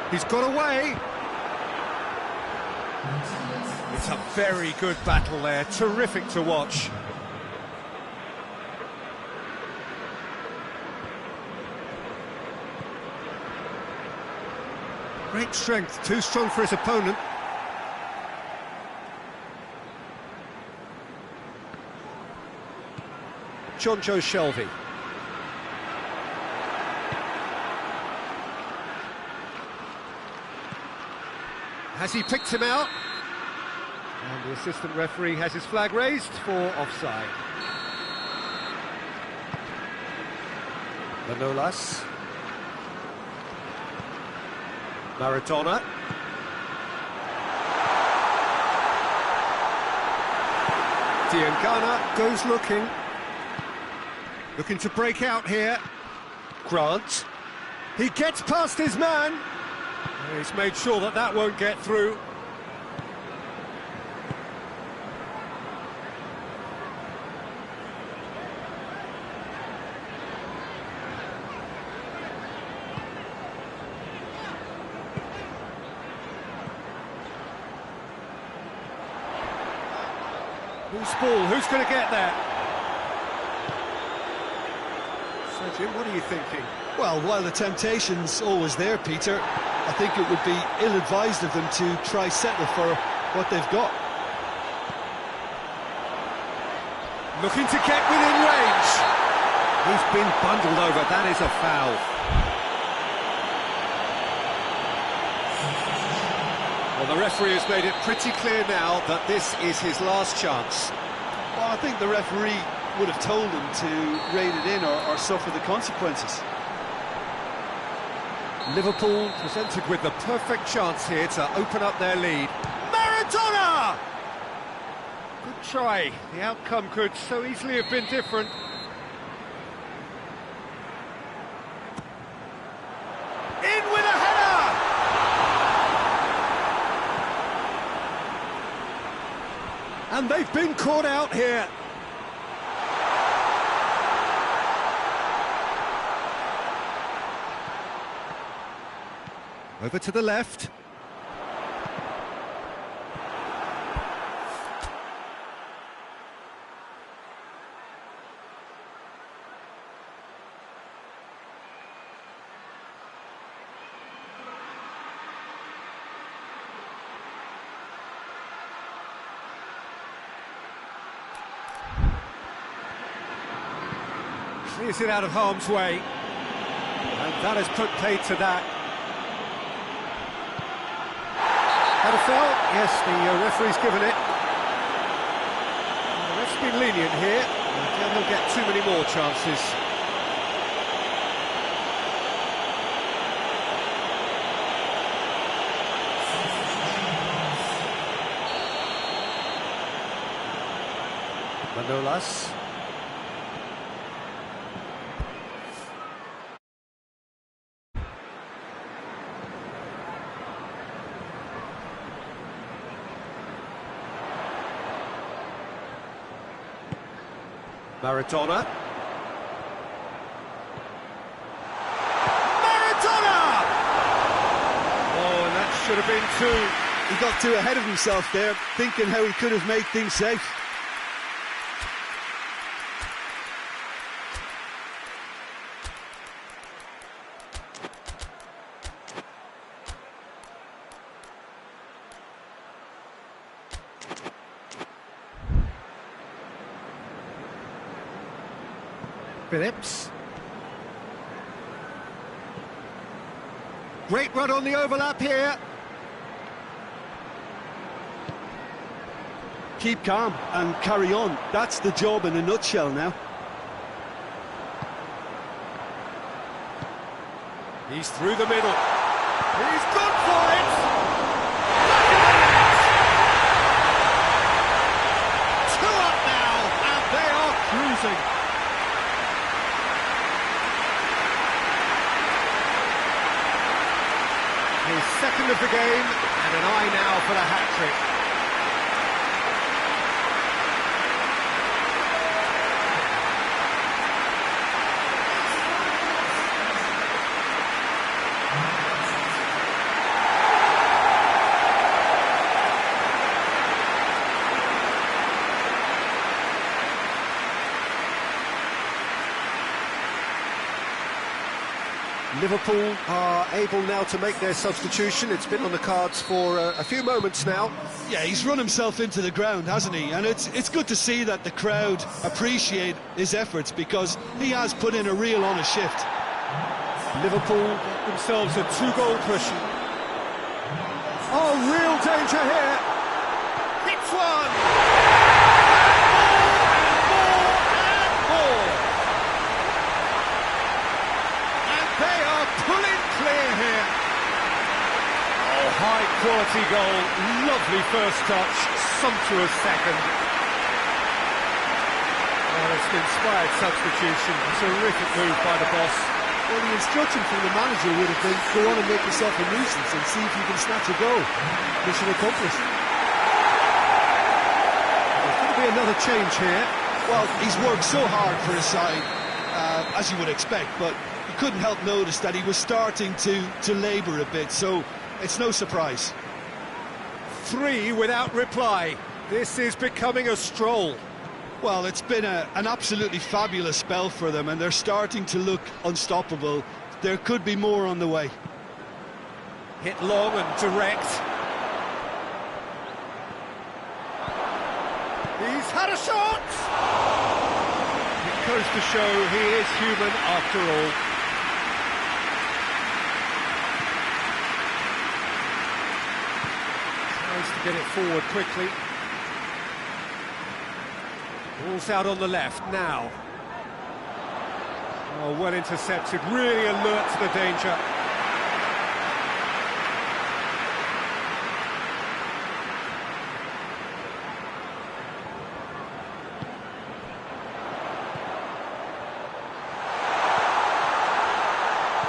He's got away. It's a very good battle there, terrific to watch. Great strength, too strong for his opponent. Jonjo Shelvey. Has he picked him out? And the assistant referee has his flag raised for offside. Manolas. Maradona. Diangana goes looking. Looking to break out here. Grant. He gets past his man. He's made sure that that won't get through. Who's ball? Who's going to get there? So, Jim, what are you thinking? Well, while the temptation's always there, Peter, I think it would be ill-advised of them to try settle for what they've got. Looking to get within range. He's been bundled over. That is a foul. Well, the referee has made it pretty clear now that this is his last chance. Well, I think the referee would have told him to rein it in or suffer the consequences. Liverpool presented with the perfect chance here to open up their lead. Maradona! Good try. The outcome could so easily have been different. In with a header! And they've been caught out here. Over to the left. Clears it out of harm's way. And that has put paid to that. Had a foul? Yes, the referee's given it. The ref's been lenient here. Again, he'll get too many more chances. Manolas. Maradona. Maradona! Oh, and that should have been two. He got too ahead of himself there, thinking how he could have made things safe. Phillips. Great run on the overlap here. Keep calm and carry on. That's the job in a nutshell now. He's through the middle. He's gone for it! Two up now, and they are cruising. His second of the game, and an eye now for the hat-trick. Liverpool are able now to make their substitution. It's been on the cards for a few moments now. Yeah, he's run himself into the ground, hasn't he? And it's good to see that the crowd appreciate his efforts, because he has put in a real honest shift. Liverpool get themselves a two-goal cushion. Oh, real danger here. Hits one. Pulling clear here. Oh, high quality goal, lovely first touch, sumptuous second. Well, it's an inspired substitution, terrific move by the boss. Well, the instruction from the manager would have been, go on and make yourself a nuisance and see if you can snatch a goal. Mission accomplished. There's going to be another change here. Well, he's worked so hard for his side, as you would expect, but you couldn't help notice that he was starting to labour a bit, so it's no surprise. 3 without reply. This is becoming a stroll. Well, it's been an absolutely fabulous spell for them, and they're starting to look unstoppable. There could be more on the way. Hit long and direct. He's had a shot! It goes to show he is human after all. Tries to get it forward quickly. Ball's out on the left now. Oh, well intercepted, really alert to the danger.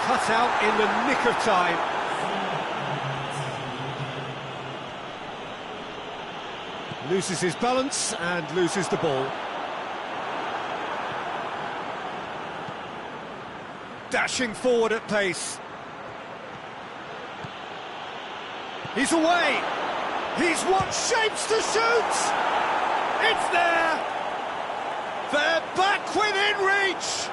Cut out in the nick of time. Loses his balance and loses the ball. Dashing forward at pace. He's away. He's what shapes to shoot. It's there. They're back within reach.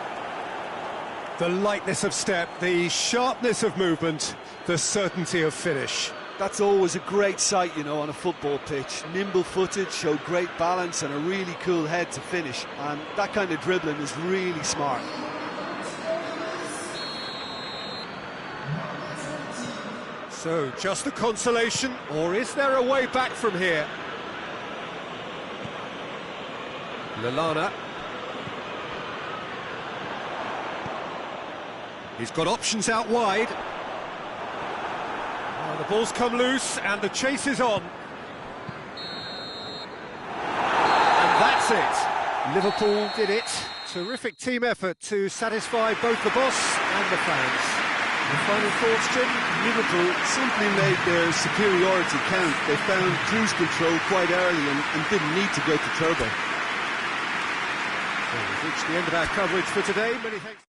The lightness of step, the sharpness of movement, the certainty of finish. That's always a great sight, you know, on a football pitch. Nimble-footed, showed great balance and a really cool head to finish. And that kind of dribbling is really smart. So, just a consolation, or is there a way back from here? Lallana. He's got options out wide. Oh, the ball's come loose and the chase is on. And that's it. Liverpool did it. Terrific team effort to satisfy both the boss and the fans. The final thoughts, Jim? Liverpool simply made their superiority count. They found cruise control quite early and didn't need to go to turbo. So we've reached the end of our coverage for today. Many thanks.